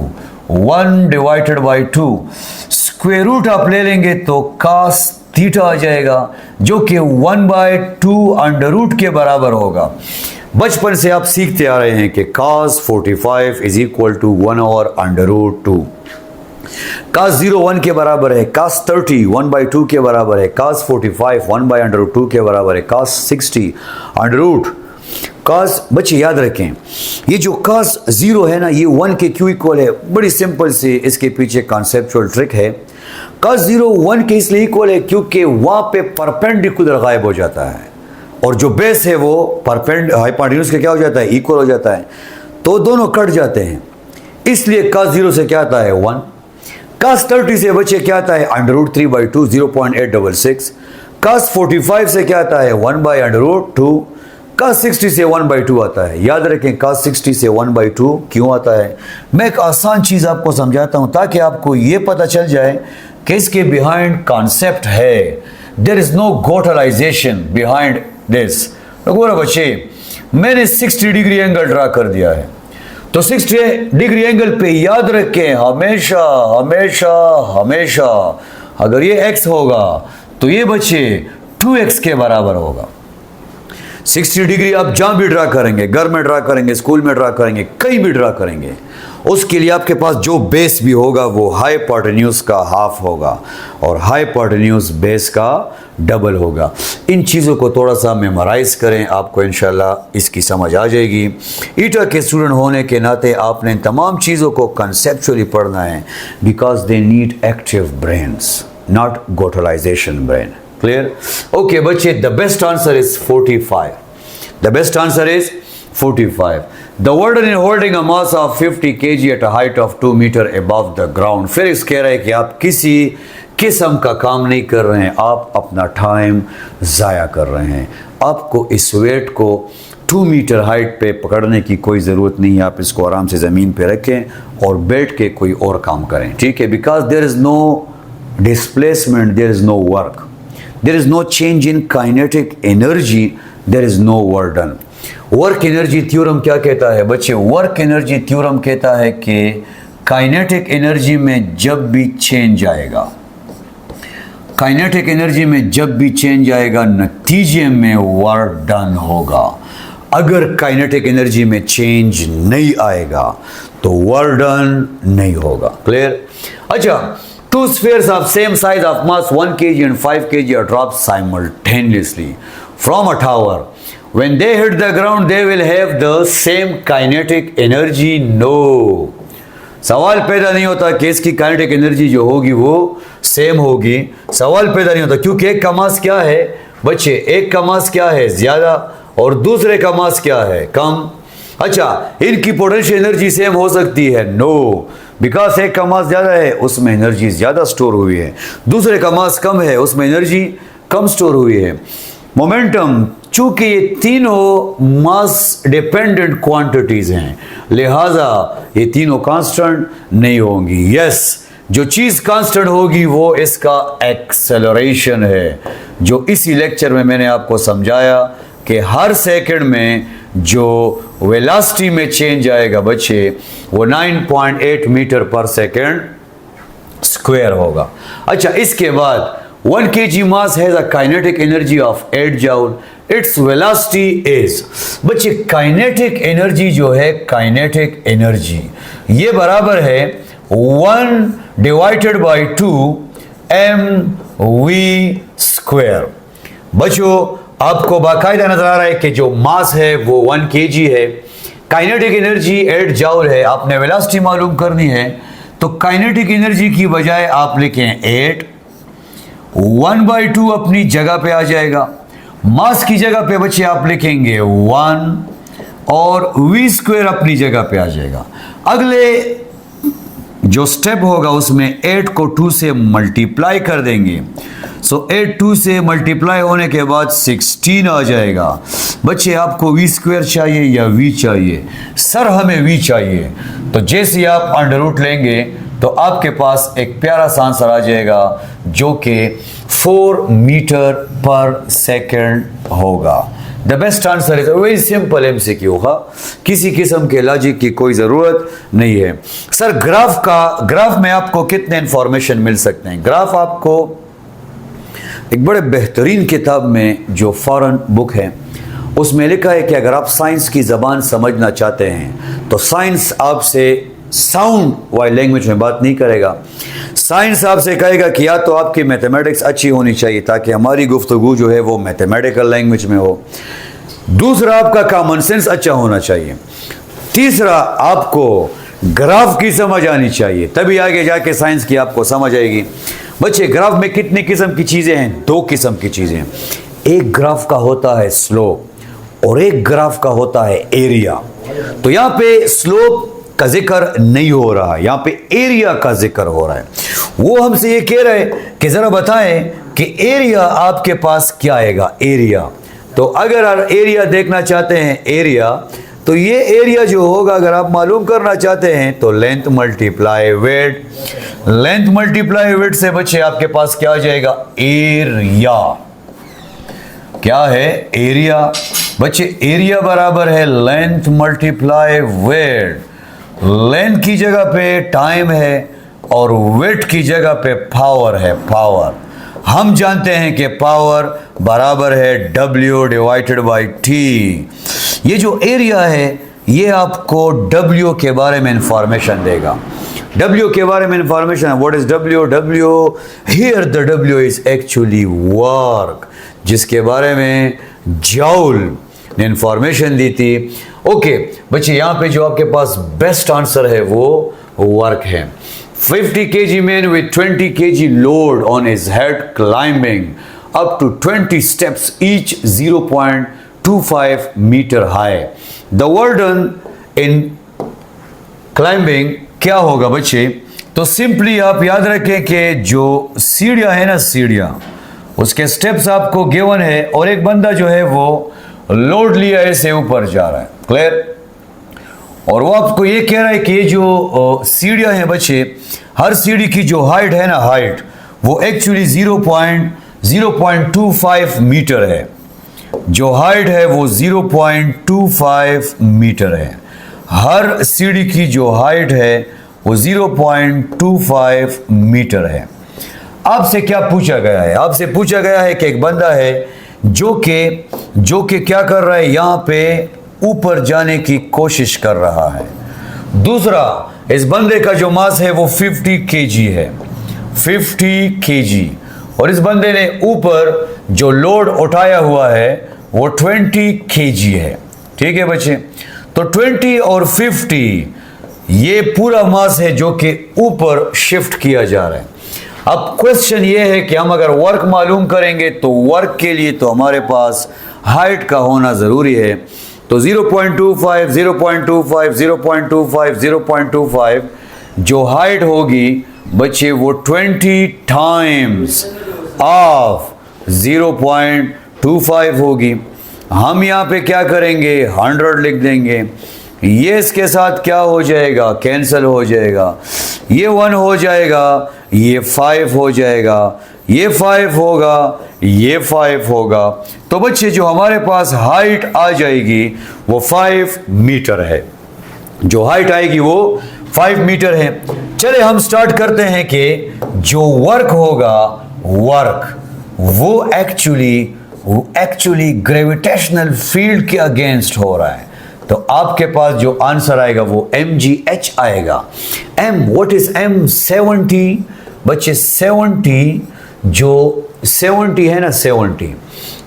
1/2। Square root आप ले लेंगे तो cos थीटा आ जाएगा जो कि 1/2 अंडर रूट के बराबर होगा। बचपन से आप सीखते आ रहे हैं कि cos 45 is equal to 1/√2। cos 0 1 के बराबर है, cos 30 1/2 के बराबर है, cos 45 1/√2 के बराबर है, cos 60 अंडर cos। बच्चे याद रखें ये जो cos 0 है ना, ये 1 के क्यों इक्वल है, बड़ी सिंपल सी इसके पीछे कॉन्सेप्चुअल ट्रिक है। cos 0 1 के इसलिए इक्वल है क्योंकि वहां पे परपेंडिकुलर गायब हो जाता है और जो बेस है वो हाइपोटेन्यूज के क्या हो जाता है, इक्वल हो जाता है, तो दोनों कट जाते हैं। इसलिए cos 0 से क्या आता है 1, cos 30 से बच्चे क्या आता है √3/2 0.866, cos 45 से क्या आता है 1/√2, cos 60 से 1/2 आता है। याद रखें cos 60 से 1/2 क्यों आता है। मैं एक आसान चीज आपको समझाता हूं ताकि आपको ये पता चल जाए कि इसके बिहाइंड कॉन्सेप्ट है। देयर इज नो गोटलाइजेशन बिहाइंड दिस। देखो बच्चे, मैंने 60 डिग्री एंगल ड्रा कर दिया है तो 60 डिग्री एंगल पे याद रखें हमेशा हमेशा हमेशा अगर ये x होगा तो ये बच्चे 2x के बराबर होगा। 60 डिग्री आप जहां भी ड्रा करेंगे, घर में ड्रा करेंगे, स्कूल में ड्रा करेंगे, कहीं भी ड्रा करेंगे, उसके लिए आपके पास जो बेस भी होगा वो हाइपोटेन्यूज का हाफ होगा और हाइपोटेन्यूज बेस का डबल होगा। इन चीज़ों को थोड़ा सा मेमोराइज करें, आपको इंशाल्लाह इसकी समझ आ जाएगी। ईटा के स्टूडेंट होने के नाते आपने इन तमाम चीज़ों को कंसेप्चुअली पढ़ना है because they need active brains, not गोटलाइजेशन ब्रेन। क्लियर? ओके बच्चे, the best answer is 45। The best answer is 45। The work done in holding a mass of 50 kg at a height of 2 metre above the ground. फिर इस कह रहा है कि आप किसी किस्म का काम नहीं कर रहे हैं, आप अपना टाइम ज़ाया कर रहे हैं। आपको इस वेट को 2 मीटर हाइट पे पकड़ने की कोई ज़रूरत नहीं है, आप इसको आराम से ज़मीन पे रखें और बैठ के कोई और काम करें, ठीक है। Because there is no displacement, there is no work, there is no change in kinetic energy, there is no work done. Work energy theorem क्या कहता है बच्चे? वर्क एनर्जी थ्योरम कहता है कि काइनेटिक एनर्जी में जब भी चेंज आएगा, काइनेटिक एनर्जी में जब भी चेंज आएगा, नतीजे में वर्क डन होगा। अगर काइनेटिक एनर्जी में चेंज नहीं आएगा तो वर्क डन नहीं होगा। क्लियर? अच्छा, two spheres of same size of mass 1 kg and 5 kg are dropped simultaneously from a tower. When they hit the ground, they will have the same kinetic energy? No. सवाल पैदा नहीं होता कि इसकी kinetic energy जो होगी वो same होगी। सवाल पैदा नहीं होता क्योंकि एक का मास क्या है बच्चे? एक का मास क्या है? ज़्यादा, और दूसरे का मास क्या है? कम। अच्छा, इनकी पोटेंशियल एनर्जी सेम हो सकती है? नो, बिकॉज एक का मास ज़्यादा है, उसमें एनर्जी ज़्यादा स्टोर हुई है, दूसरे का मास कम है, उसमें एनर्जी कम स्टोर हुई है। मोमेंटम, चूंकि ये तीनों मास डिपेंडेंट क्वांटिटीज हैं, लिहाजा ये तीनों कांस्टेंट नहीं होंगी। यस, जो चीज़ कांस्टेंट होगी वो इसका एक्सेलरेशन है, जो इसी लेक्चर में मैंने आपको समझाया कि हर सेकंड में जो वेलोसिटी में चेंज आएगा बच्चे वो 9.8 मीटर पर सेकंड स्क्वायर होगा। अच्छा, इसके बाद 1 kg mass has a kinetic energy of 8 joule. Its velocity is, बच्चे काइनेटिक एनर्जी जो है, काइनेटिक एनर्जी ये बराबर है 1 डिवाइडेड बाई 2 mv स्क्वायर। बच्चों, आपको बाकायदा नजर आ रहा है कि जो मास है वो 1 kg है, काइनेटिक एनर्जी 8 जाउल है। आपने वेलोसिटी मालूम करनी है तो काइनेटिक एनर्जी की बजाय आप लिखें 8, 1/2 अपनी जगह पे आ जाएगा, मास की जगह पे बच्चे आप लिखेंगे 1 और v स्क्वायर अपनी जगह पे आ जाएगा। अगले जो स्टेप होगा उसमें 8 को 2 से मल्टीप्लाई कर देंगे। सो 8 2 से मल्टीप्लाई होने के बाद 16 आ जाएगा। बच्चे, आपको v स्क्वायर चाहिए या v चाहिए? सर हमें v चाहिए। तो जैसे आप अंडर रूट लेंगे तो आपके पास एक प्यारा सा आंसर आ जाएगा जो कि 4 मीटर पर सेकेंड होगा। The best answer is very simple MCQ का, किसी किस्म के लॉजिक की कोई ज़रूरत नहीं है। सर ग्राफ में आपको कितने इंफॉर्मेशन मिल सकते हैं? ग्राफ आपको एक बड़े बेहतरीन किताब में जो फॉरेन बुक है उसमें लिखा है कि अगर आप साइंस की ज़बान समझना चाहते हैं तो साइंस आपसे साउंड वाइल लैंग्वेज में बात नहीं करेगा। साइंस आपसे कहेगा कि या तो आपकी मैथमेटिक्स अच्छी होनी चाहिए ताकि हमारी गुफ्तगू जो है वो मैथमेटिकल लैंग्वेज में हो, दूसरा आपका कॉमन सेंस अच्छा होना चाहिए, तीसरा आपको ग्राफ की समझ आनी चाहिए, तभी आगे जाके साइंस की आपको समझ आएगी। बच्चे, ग्राफ में कितनी किस्म की चीज़ें हैं? 2 किस्म की चीज़ें हैं। एक ग्राफ का होता है स्लोप और एक ग्राफ का होता है एरिया। तो यहाँ पे स्लोप का जिक्र नहीं हो रहा है, यहाँ पे एरिया का जिक्र हो रहा है। वो हमसे ये कह रहे हैं कि ज़रा बताएं कि एरिया आपके पास क्या आएगा? एरिया, तो अगर एरिया देखना चाहते हैं एरिया, तो ये एरिया जो होगा अगर आप मालूम करना चाहते हैं तो length multiply weight, length multiply weight से बच्चे आपके पास क्या आ जाएगा? एरिया। क्या है? एरिया। बच्चे, एरिया बराबर है लेंथ मल्टीप्लाई वेट। लेंथ की जगह पे टाइम है और वेट की जगह पे पावर है, पावर। हम जानते हैं कि पावर बराबर है W डिवाइडेड बाई T। ये जो एरिया है ये आपको W के बारे में इंफॉर्मेशन देगा। W के बारे में information, what is W here the W is actually work, जिसके बारे में जाउल ने इंफॉर्मेशन दी थी। ओके बच्चे, यहाँ पे जो आपके पास बेस्ट आंसर है वो वर्क है। 50 kg man with 20 kg load on his head climbing up to 20 steps each 0.25 meter high. The work done in climbing क्या होगा बच्चे? तो सिंपली आप याद रखें कि जो सीढ़ियाँ है ना, सीढ़ियाँ, उसके स्टेप्स आपको गिवन है और एक बंदा जो है वो लोड लिया ऐसे ऊपर जा रहा है, क्लियर? और वो आपको ये कह रहा है कि ये जो सीढ़ियाँ हैं बच्चे, हर सीढ़ी की जो हाइट है ना, हाइट वो एक्चुअली 0.25 मीटर है। जो हाइट है वो 0.25 मीटर है। हर सीढ़ी की जो हाइट है वो 0.25 मीटर है। आपसे क्या पूछा गया है? आपसे पूछा गया है कि एक बंदा है जो कि क्या कर रहा है, यहाँ पे ऊपर जाने की कोशिश कर रहा है। दूसरा, इस बंदे का जो मास है वो 50 केजी है, 50 केजी, और इस बंदे ने ऊपर जो लोड उठाया हुआ है वो 20 केजी है। ठीक है बच्चे? तो 20 और 50 ये पूरा मास है जो कि ऊपर शिफ्ट किया जा रहा है। अब क्वेश्चन ये है कि हम अगर वर्क मालूम करेंगे तो वर्क के लिए तो हमारे पास हाइट का होना ज़रूरी है। तो 0.25, 0.25, 0.25, 0.25 जो हाइट होगी बच्चे वो 20 टाइम्स ऑफ 0.25 होगी। हम यहाँ पे क्या करेंगे, 100 लिख देंगे। ये इसके साथ क्या हो जाएगा, कैंसिल हो जाएगा। ये 1 हो जाएगा, ये 5 हो जाएगा, ये 5 होगा, ये 5 होगा। तो बच्चे जो हमारे पास हाइट आ जाएगी वो 5 मीटर है। जो हाइट आएगी वो 5 मीटर है। चले हम स्टार्ट करते हैं कि जो वर्क होगा, वर्क वो एक्चुअली ग्रेविटेशनल फील्ड के अगेंस्ट हो रहा है। तो आपके पास जो आंसर आएगा वो mgh आएगा। m, what is m? 70 बच्चे, 70 जो 70 है ना, 70,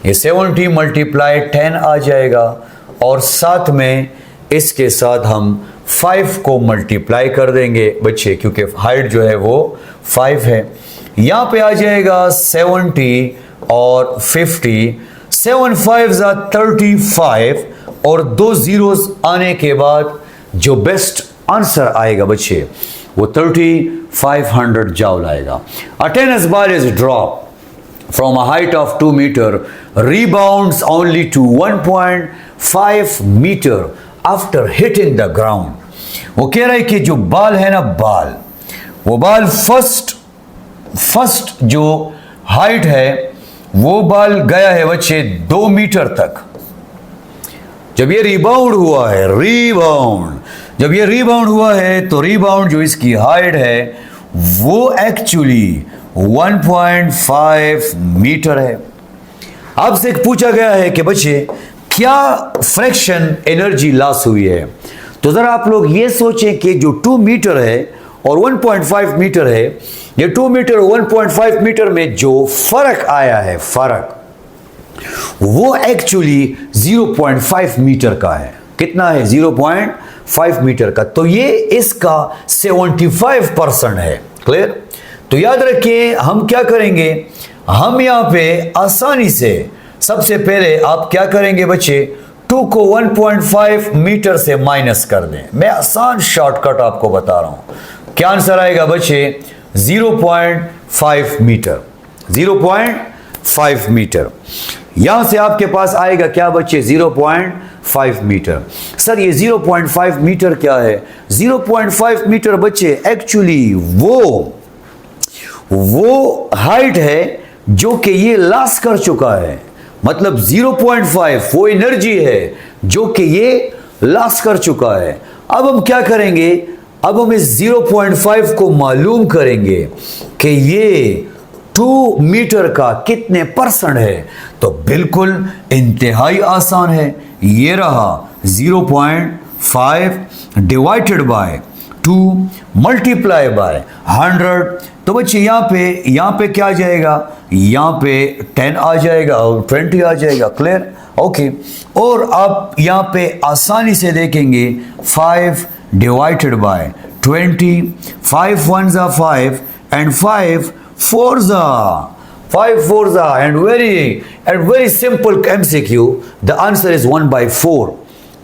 ये 70 मल्टीप्लाई 10 आ जाएगा और साथ में इसके साथ हम 5 को मल्टीप्लाई कर देंगे बच्चे, क्योंकि हाइट जो है वो 5 है। यहाँ पे आ जाएगा 70 और 50, 7 5 35 और 2 zeros आने के बाद जो बेस्ट आंसर आएगा बच्चे वो 3500 जूल आएगा। A tennis ball is dropped from a height of 2 meter, rebounds only to 1.5 meter after hitting the ground. वो कह रहा है कि जो बॉल है ना, बॉल, वो बॉल फर्स्ट जो हाइट है वो बॉल गया है बच्चे 2 मीटर तक। जब ये रिबाउंड हुआ है, जब ये रिबाउंड हुआ है तो रिबाउंड जो इसकी हाइट है वो एक्चुअली 1.5 मीटर है। आपसे पूछा गया है कि बच्चे क्या फ्रैक्शन एनर्जी लॉस हुई है। तो जरा आप लोग ये सोचें कि जो 2 मीटर है और 1.5 मीटर है, ये 2 मीटर और 1.5 मीटर में जो फर्क आया है, फर्क वो एक्चुअली 0.5 मीटर का है। कितना है? 0.5 मीटर का। तो ये इसका 75% है। क्लियर? तो याद रखिए हम क्या करेंगे, हम यहाँ पे आसानी से सबसे पहले आप क्या करेंगे बच्चे, 2 को 1.5 मीटर से माइनस कर दें। मैं आसान शॉर्टकट आपको बता रहा हूं। क्या आंसर आएगा बच्चे? 0.5 मीटर, 0.5 मीटर। यहां से आपके पास आएगा क्या बच्चे? 0.5 मीटर। सर ये 0.5 मीटर क्या है? 0.5 मीटर बच्चे एक्चुअली वो हाइट है जो कि ये लॉस कर चुका है। मतलब 0.5 वो एनर्जी है जो कि ये लॉस कर चुका है। अब हम क्या करेंगे, अब हम इस 0.5 को मालूम करेंगे कि ये 2 मीटर का कितने परसेंट है। तो बिल्कुल इंतहाई आसान है। ये रहा 0.5 डिवाइडेड बाय 2 मल्टीप्लाई बाय 100। तो बच्चे यहाँ पे क्या आ जाएगा? यहाँ पे 10 आ जाएगा और 20 आ जाएगा। क्लियर? ओके। और आप यहाँ पे आसानी से देखेंगे 5 divided by 20, 5 1s are 5 and 5 4s are 5 4s are and very simple MCQ. The answer is 1/4.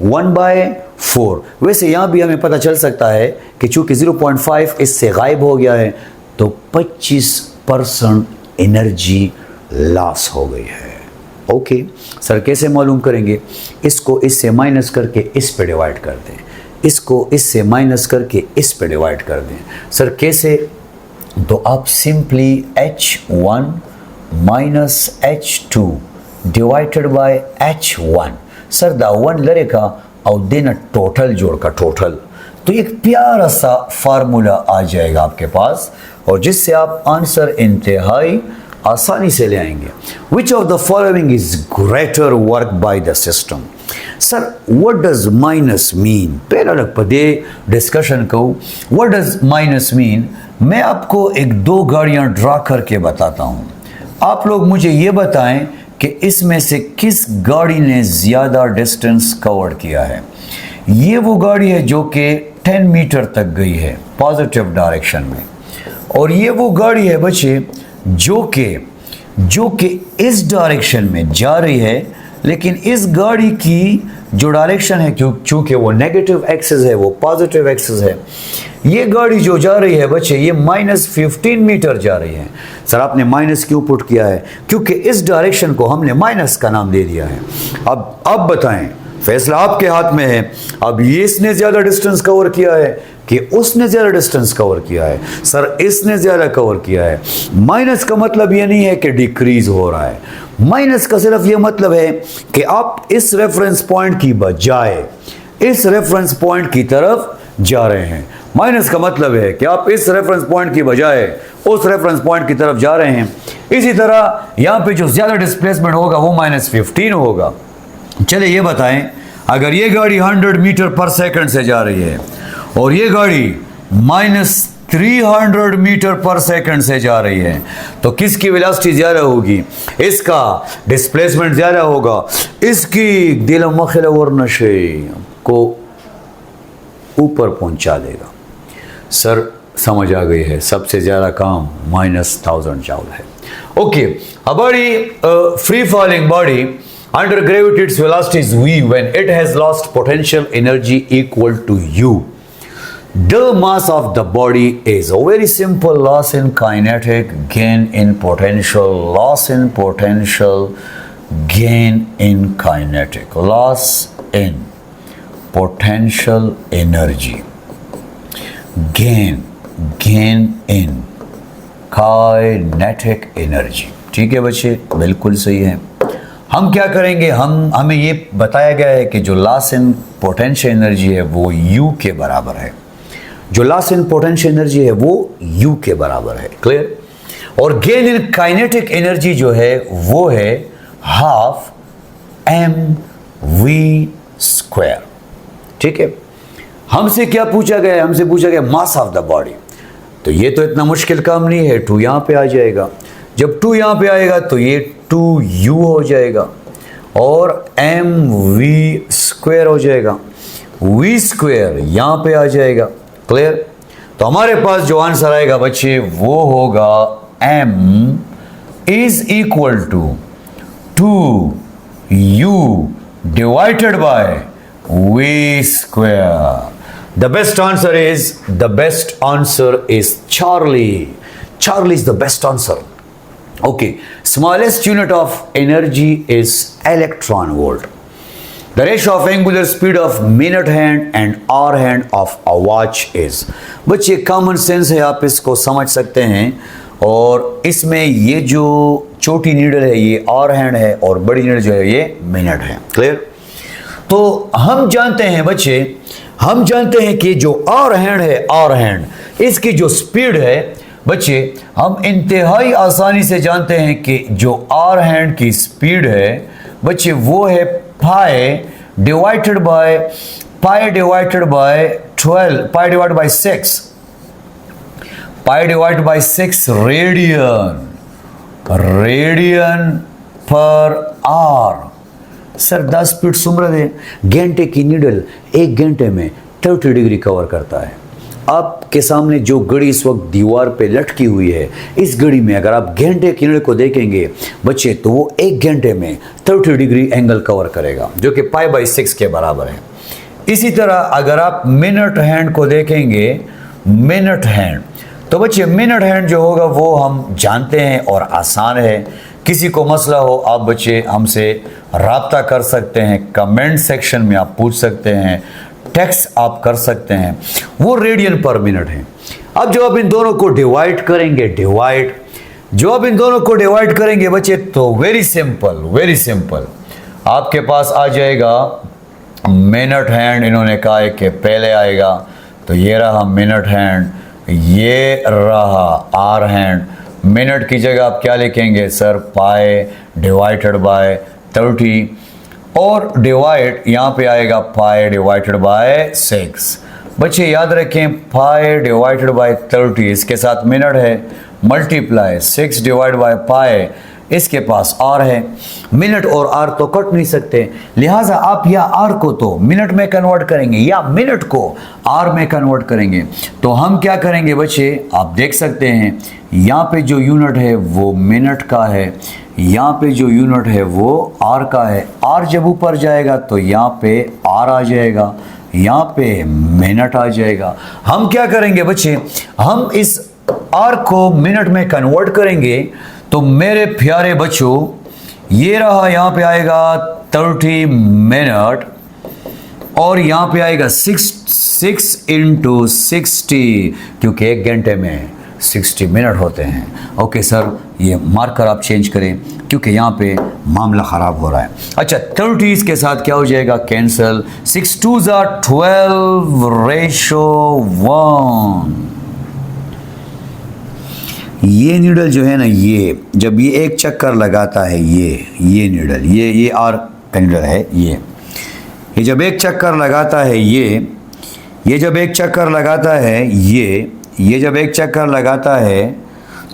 1/4 4। वैसे यहाँ भी हमें पता चल सकता है कि चूंकि 0.5 इससे गायब हो गया है तो 25% एनर्जी लॉस हो गई है। ओके सर, कैसे मालूम करेंगे? इसको इससे माइनस करके इस पे डिवाइड कर दें, इसको इससे माइनस करके इस पे डिवाइड कर दें। सर कैसे? तो आप simply H1 minus H2 divided by H1, sir the one लड़ेगा और देना टोटल जोड़ का टोटल, तो एक प्यारा सा फार्मूला आ जाएगा आपके पास और जिससे आप आंसर इंतहाई आसानी से ले आएंगे। Which of the following is greater work by the system? Sir what does minus mean? पहला लग पदे डिस्कशन को व्हाट डज माइनस मीन, मैं आपको एक दो गाड़ियां ड्रा करके बताता हूं, आप लोग मुझे ये बताएं कि इसमें से किस गाड़ी ने ज़्यादा डिस्टेंस कवर किया है। ये वो गाड़ी है जो कि 10 मीटर तक गई है पॉजिटिव डायरेक्शन में, और ये वो गाड़ी है बच्चे जो कि इस डायरेक्शन में जा रही है, लेकिन इस गाड़ी की जो डायरेक्शन है क्योंकि वो नेगेटिव एक्सिस है, वो पॉजिटिव एक्सिस है, ये गाड़ी जो जा रही है बच्चे ये -15 मीटर जा रही है। सर आपने माइनस क्यों पुट किया है? क्योंकि इस डायरेक्शन को हमने माइनस का नाम दे दिया है। अब बताएं, फैसला आपके हाथ में है। अब ये इसने ज्यादा डिस्टेंस कवर किया है कि उसने ज्यादा डिस्टेंस कवर किया है? सर इसने ज्यादा कवर किया है। माइनस का मतलब ये नहीं है कि डिक्रीज हो रहा है, माइनस का सिर्फ ये मतलब है कि आप इस रेफरेंस पॉइंट की बजाय इस रेफरेंस पॉइंट की तरफ जा रहे हैं। माइनस का मतलब है कि आप इस रेफरेंस पॉइंट की बजाय उस रेफरेंस पॉइंट की तरफ जा रहे हैं। इसी तरह यहां पे जो ज्यादा डिस्प्लेसमेंट होगा वो -15 होगा। चलिए ये बताएं, अगर ये गाड़ी 100 मीटर पर सेकंड से जा रही है और ये गाड़ी -300 मीटर पर सेकंड से जा रही है, तो किसकी वेलोसिटी ज्यादा होगी? इसका डिस्प्लेसमेंट ज्यादा होगा, इसकी दिल मखल और नशे को ऊपर पहुंचा देगा। सर समझ आ गई है, सबसे ज्यादा काम -1000 जूल है। Okay, a body free falling body under gravity its velocity is v when it has lost potential energy equal to u. The mass of the body is a very simple: loss in kinetic, gain in potential, loss in potential, gain in kinetic, loss in potential energy, gain in kinetic energy। ठीक है बच्चे, बिल्कुल सही है। हम क्या करेंगे, हमें ये बताया गया है कि जो लॉस इन पोटेंशियल एनर्जी है वो U के बराबर है, जो लॉस इन पोटेंशियल एनर्जी है वो U के बराबर है। क्लियर? और गेन इन काइनेटिक एनर्जी जो है वो है ½ mv²। ठीक है, हमसे क्या पूछा गया? हमसे पूछा गया मास ऑफ द बॉडी। तो ये तो इतना मुश्किल काम नहीं है, 2 यहां पे आ जाएगा। जब 2 यहां पे आएगा तो ये 2u हो जाएगा और mv² हो जाएगा, v² यहां पे आ जाएगा। क्लियर? तो हमारे पास जो आंसर आएगा बच्चे वो होगा m is equal to 2u divided by v²। The best answer is Charlie. Charlie is the best answer. Okay, smallest unit of energy is electron volt. The ratio of angular speed of minute hand and hour hand of a watch is. बच्चे common sense है, आप इसको समझ सकते हैं। और इसमें ये जो छोटी नीडल है ये आवर हैंड है और बड़ी नीडल जो है ये मिनट है। क्लियर? तो हम जानते हैं बच्चे, हम जानते हैं कि जो आवर हैंड है, आवर हैंड, इसकी जो स्पीड है बच्चे, हम इंतहाई आसानी से जानते हैं कि जो आवर हैंड की स्पीड है बच्चे वो है pi divided by 12, pi divided by 6, pi divided by 6 radian per hour. Sir 10 feet सुमरद है, घंटे की नीडल 1 घंटे में 30 डिग्री कवर करता है। आपके सामने जो घड़ी इस वक्त दीवार पे लटकी हुई है, इस घड़ी में अगर आप घंटे की नीडल को देखेंगे बच्चे तो वो 1 घंटे में 30 डिग्री एंगल कवर करेगा, जो कि पाई बाई 6 के बराबर है। इसी तरह अगर आप मिनट हैंड को देखेंगे, मिनट हैंड, तो बच्चे मिनट हैंड जो होगा वो हम जानते हैं और आसान है। किसी को मसला हो आप बच्चे हमसे राब्ता कर सकते हैं, कमेंट सेक्शन में आप पूछ सकते हैं, टेक्स्ट आप कर सकते हैं, वो रेडियन पर मिनट है। अब जब आप इन दोनों को डिवाइड करेंगे, जो आप इन दोनों को डिवाइड करेंगे बच्चे, तो वेरी सिंपल आपके पास आ जाएगा मिनट हैंड। इन्होंने कहा है कि पहले आएगा, तो ये रहा मिनट हैंड, ये रहा आर हैंड। मिनट की जगह आप क्या लिखेंगे सर? पाई डिवाइडेड बाय 30, और डिवाइड यहाँ पे आएगा पाई डिवाइडेड बाय 6। बच्चे याद रखें, पाई डिवाइडेड बाय 30 इसके साथ मिनट है, मल्टीप्लाई 6 डिवाइड बाय पाई, इसके पास आर है। मिनट और आर तो कट नहीं सकते, लिहाजा आप या आर को तो मिनट में कन्वर्ट करेंगे या मिनट को आर में कन्वर्ट करेंगे। तो हम क्या करेंगे बच्चे, आप देख सकते हैं यहाँ पे जो यूनिट है वो मिनट का है, यहाँ पे जो यूनिट है वो आर का है। आर जब ऊपर जाएगा तो यहाँ पे आर आ जाएगा, यहाँ पे मिनट आ जाएगा। हम क्या करेंगे बच्चे, हम इस आर को मिनट में कन्वर्ट करेंगे। तो मेरे प्यारे बच्चों, ये रहा, यहाँ पे आएगा 30 मिनट और यहाँ पे आएगा 6 इंटू 60, क्योंकि 1 घंटे में 60 मिनट होते हैं। ओके सर, ये मार्कर आप चेंज करें क्योंकि यहाँ पे मामला ख़राब हो रहा है। अच्छा, 30 के साथ क्या हो जाएगा? कैंसल। 6 2 12 रेशो 1। ये नीडल जो है ना, ये जब ये एक चक्कर लगाता है, ये नीडल, ये आर का नीडल है, ये जब एक चक्कर लगाता है, ये जब एक चक्कर लगाता है, ये जब एक चक्कर लगाता है,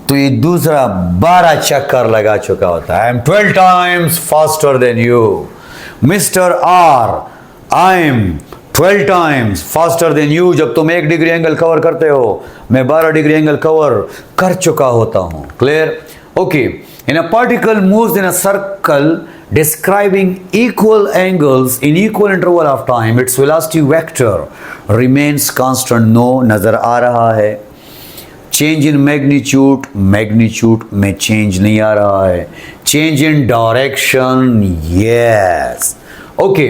तो ये दूसरा 12 चक्कर लगा चुका होता है। I am 12 times faster than you mister R, I am 12 times faster than you. जब तुम 1 डिग्री एंगल कवर करते हो, मैं 12 डिग्री एंगल कवर कर चुका होता हूं। Clear? Okay. In a particle moves in a circle describing equal angles in equal interval of time, its velocity vector remains constant. No नजर आ रहा है। चेंज इन मैग्नीट्यूड में चेंज नहीं आ रहा है। Change in direction, yes. Okay.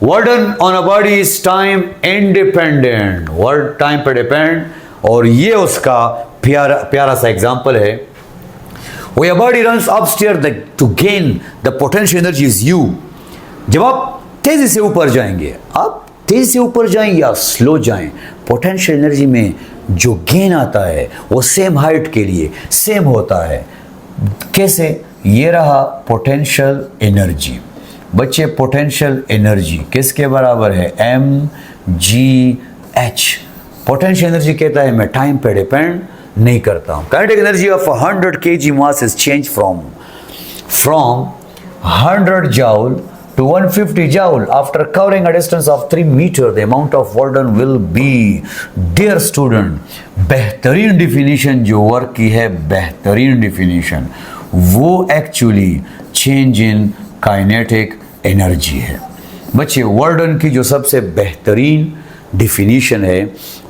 Word on a body is time independent, word time पे depend, और ये उसका प्यारा सा एग्जाम्पल है। When your body runs upstairs to gain the potential energy is u. जब आप तेजी से ऊपर जाएंगे, आप तेजी से ऊपर जाएं या स्लो जाएं, पोटेंशियल एनर्जी में जो गेन आता है वो सेम हाइट के लिए सेम होता है। कैसे? ये रहा पोटेंशियल एनर्जी। बच्चे, पोटेंशियल एनर्जी किसके बराबर है? mgh। पोटेंशियल एनर्जी कहता है मैं टाइम पे डिपेंड नहीं करता हूं। Kinetic energy of 100 kg mass is change from 100 joule to 150 joule after covering a distance of 3 meter. The amount of work done will be, dear student, बेहतरीन definition जो work की है, बेहतरीन डिफिनीशन, वो actually change in kinetic energy है। बच्चे, work done की जो सबसे बेहतरीन डिफिनीशन है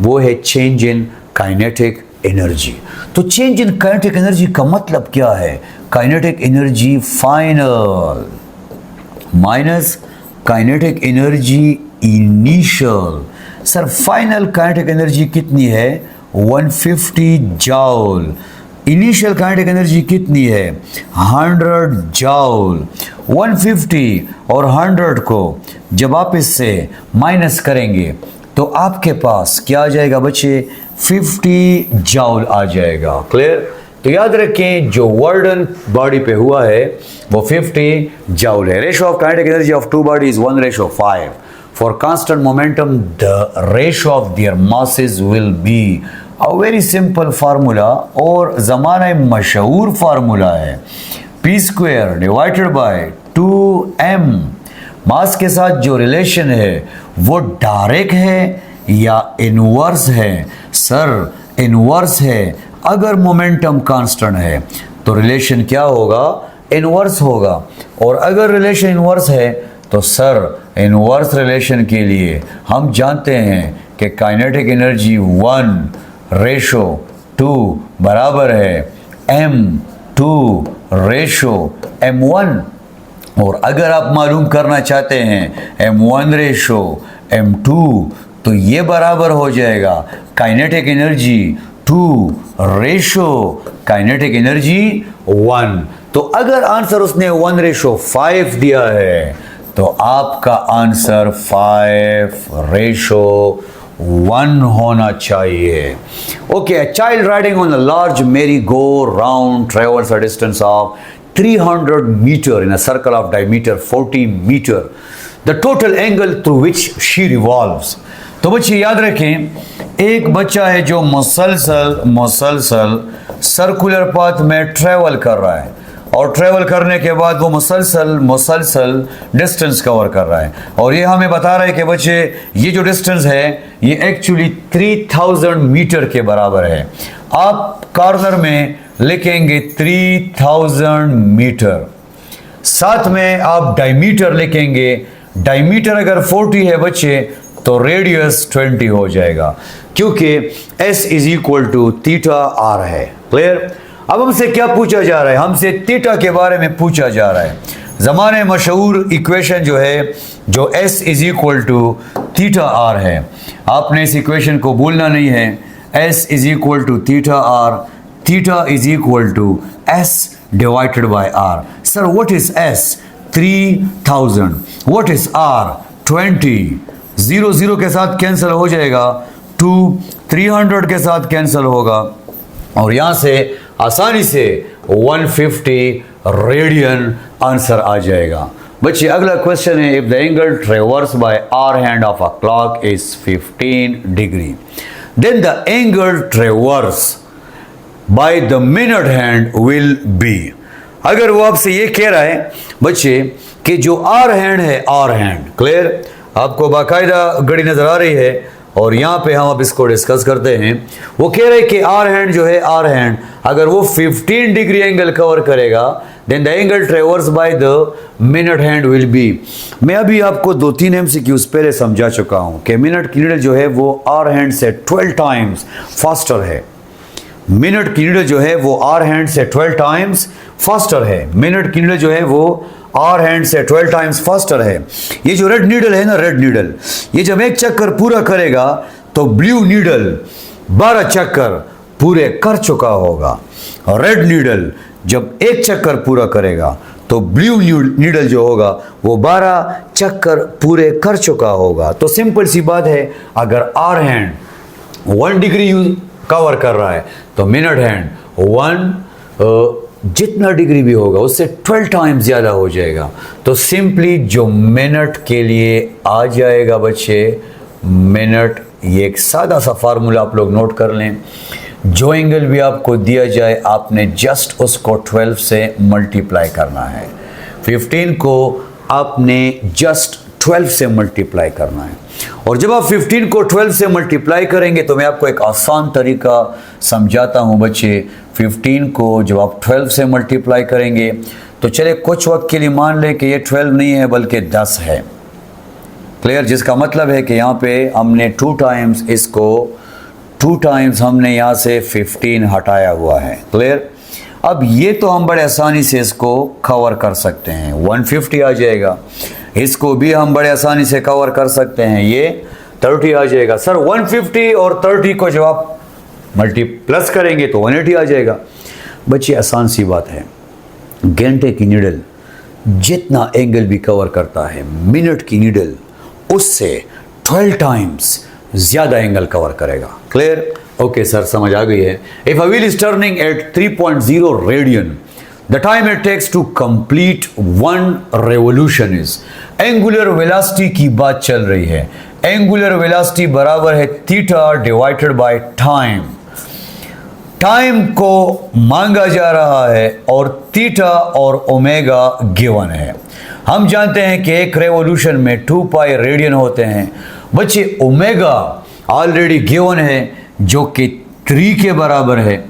वो है चेंज इन काइनेटिक एनर्जी। तो चेंज इन काइनेटिक एनर्जी का मतलब क्या है? Kinetic energy final minus kinetic energy initial. Sir, final kinetic energy कितनी है? 150 जॉल। इनिशियल काइनेटिक एनर्जी कितनी है? 100 जॉल। 150 और 100 को जब आप इससे माइनस करेंगे तो आपके पास क्या आ जाएगा बच्चे? 50 जॉल आ जाएगा। क्लियर? तो याद रखें, जो वर्क डन बॉडी पे हुआ है वो 50 जॉल है। Ratio of kinetic energy of two body is 1:5। For constant momentum the ratio of their masses will be a very simple formula, और जमाना मशहूर फार्मूला है p² डिवाइडेड बाय 2m। मास के साथ जो रिलेशन है वो डायरेक्ट है या इनवर्स है? सर, इनवर्स है। अगर मोमेंटम कांस्टेंट है तो रिलेशन क्या होगा? इनवर्स होगा। और अगर रिलेशन इनवर्स है तो सर इनवर्स रिलेशन के लिए हम जानते हैं कि काइनेटिक एनर्जी 1:2 बराबर है m2:m1। और अगर आप मालूम करना चाहते हैं m1:m2 तो ये बराबर हो जाएगा काइनेटिक एनर्जी 2 काइनेटिक एनर्जी 1। तो अगर आंसर उसने 1:5 दिया है तो आपका आंसर 5:1 होना चाहिए। Okay, a child riding on a large merry-go-round travels a distance of 300 meter in a circle of diameter 40 meter. The total angle through which she revolves. तो बच्चे याद रखें, एक बच्चा है जो मुसलसल सर्कुलर पाथ में ट्रेवल कर रहा है और ट्रेवल करने के बाद वो मुसलसल डिस्टेंस कवर कर रहा है और ये हमें बता रहा है कि बच्चे ये जो डिस्टेंस है ये एक्चुअली 3000 मीटर के बराबर है। आप कॉर्नर में लिखेंगे 3000 मीटर, साथ में आप डायमीटर लिखेंगे। डायमीटर अगर 40 है बच्चे तो रेडियस 20 हो जाएगा क्योंकि S = θr है। क्लियर? अब हमसे क्या पूछा जा रहा है? हमसे थीटा के बारे में पूछा जा रहा है। ज़माने मशहूर इक्वेशन जो है जो S = θr है, आपने इस इक्वेशन को भूलना नहीं है। S = θr, theta = S/r। Sir what is S? 3000। What is R? 20। 0 के साथ कैंसिल हो जाएगा, 2 300 के साथ कैंसिल होगा और यहां से आसानी से 150 रेडियन आंसर आ जाएगा। बच्चे अगला क्वेश्चन है, if the angle traverse by hour hand of a clock is 15 degree then the angle traverse by the minute hand will be. अगर वो आपसे ये कह रहा है बच्चे कि जो आवर हैंड है, आवर हैंड, क्लियर? आपको बाकायदा घड़ी नजर आ रही है और यहाँ पे हम अब इसको डिस्कस करते हैं। वो कह रहे हैं कि आवर हैंड जो है, आवर हैंड अगर वो 15 डिग्री एंगल कवर करेगा then the angle traverse by the minute hand will be. मैं अभी आपको 2-3 MCQs पहले समझा चुका हूँ कि मिनट की नीडल जो है वो आवर हैंड से 12 टाइम्स फास्टर है। मिनट की नीडल जो है वो आवर हैंड से 12 टाइम्स फास्टर है। मिनट की नीडल जो है वो आवर हैंड से 12 टाइम्स फास्टर है। ये जो रेड नीडल है ना, रेड नीडल, ये जब एक चक्कर पूरा करेगा तो ब्लू नीडल 12 चक्कर पूरे कर चुका होगा। रेड नीडल जब एक चक्कर पूरा करेगा तो ब्लू नीडल जो होगा वो 12 चक्कर पूरे कर चुका होगा। तो सिंपल सी बात है, अगर आवर हैंड 1 डिग्री कवर कर रहा है तो मिनट हैंड 1 जितना डिग्री भी होगा उससे 12 टाइम्स ज़्यादा हो जाएगा। तो सिंपली जो मिनट के लिए आ जाएगा बच्चे, मिनट, ये एक सादा सा फार्मूला आप लोग नोट कर लें। जो एंगल भी आपको दिया जाए आपने जस्ट उसको 12 से मल्टीप्लाई करना है। 15 को आपने जस्ट 12 से मल्टीप्लाई करना है और जब आप 15 को 12 से मल्टीप्लाई करेंगे तो मैं आपको एक आसान तरीका समझाता हूं बच्चे। 15 को जब आप 12 से मल्टीप्लाई करेंगे तो चले कुछ वक्त के लिए मान लें कि ये 12 नहीं है बल्कि 10 है। क्लियर? जिसका मतलब है कि यहाँ पे हमने 2 टाइम्स इसको 2 टाइम्स हमने यहाँ से 15 हटाया हुआ है। क्लियर? अब ये तो हम बड़े आसानी से इसको कवर कर सकते हैं, 150 आ जाएगा। इसको भी हम बड़े आसानी से कवर कर सकते हैं, ये 30 आ जाएगा। सर 150 और 30 को जब आप प्लस करेंगे तो 180 आ जाएगा। बच्चे आसान सी बात है, घंटे की नीडल जितना एंगल भी कवर करता है मिनट की नीडल उससे 12 टाइम्स ज़्यादा एंगल कवर करेगा। क्लियर? ओके सर, समझ आ गई है। If a wheel is turning at 3.0 radian the time it takes to complete 1 revolution is. Angular velocity की बात चल रही है। एंगुलर वेलोसिटी बराबर है theta divided by time. Time को मांगा जा रहा है और थीटा और ओमेगा गिवन है। हम जानते हैं कि एक रेवोल्यूशन में 2 पाई रेडियन होते हैं। बच्चे ओमेगा ऑलरेडी गिवन है जो कि 3 के बराबर है।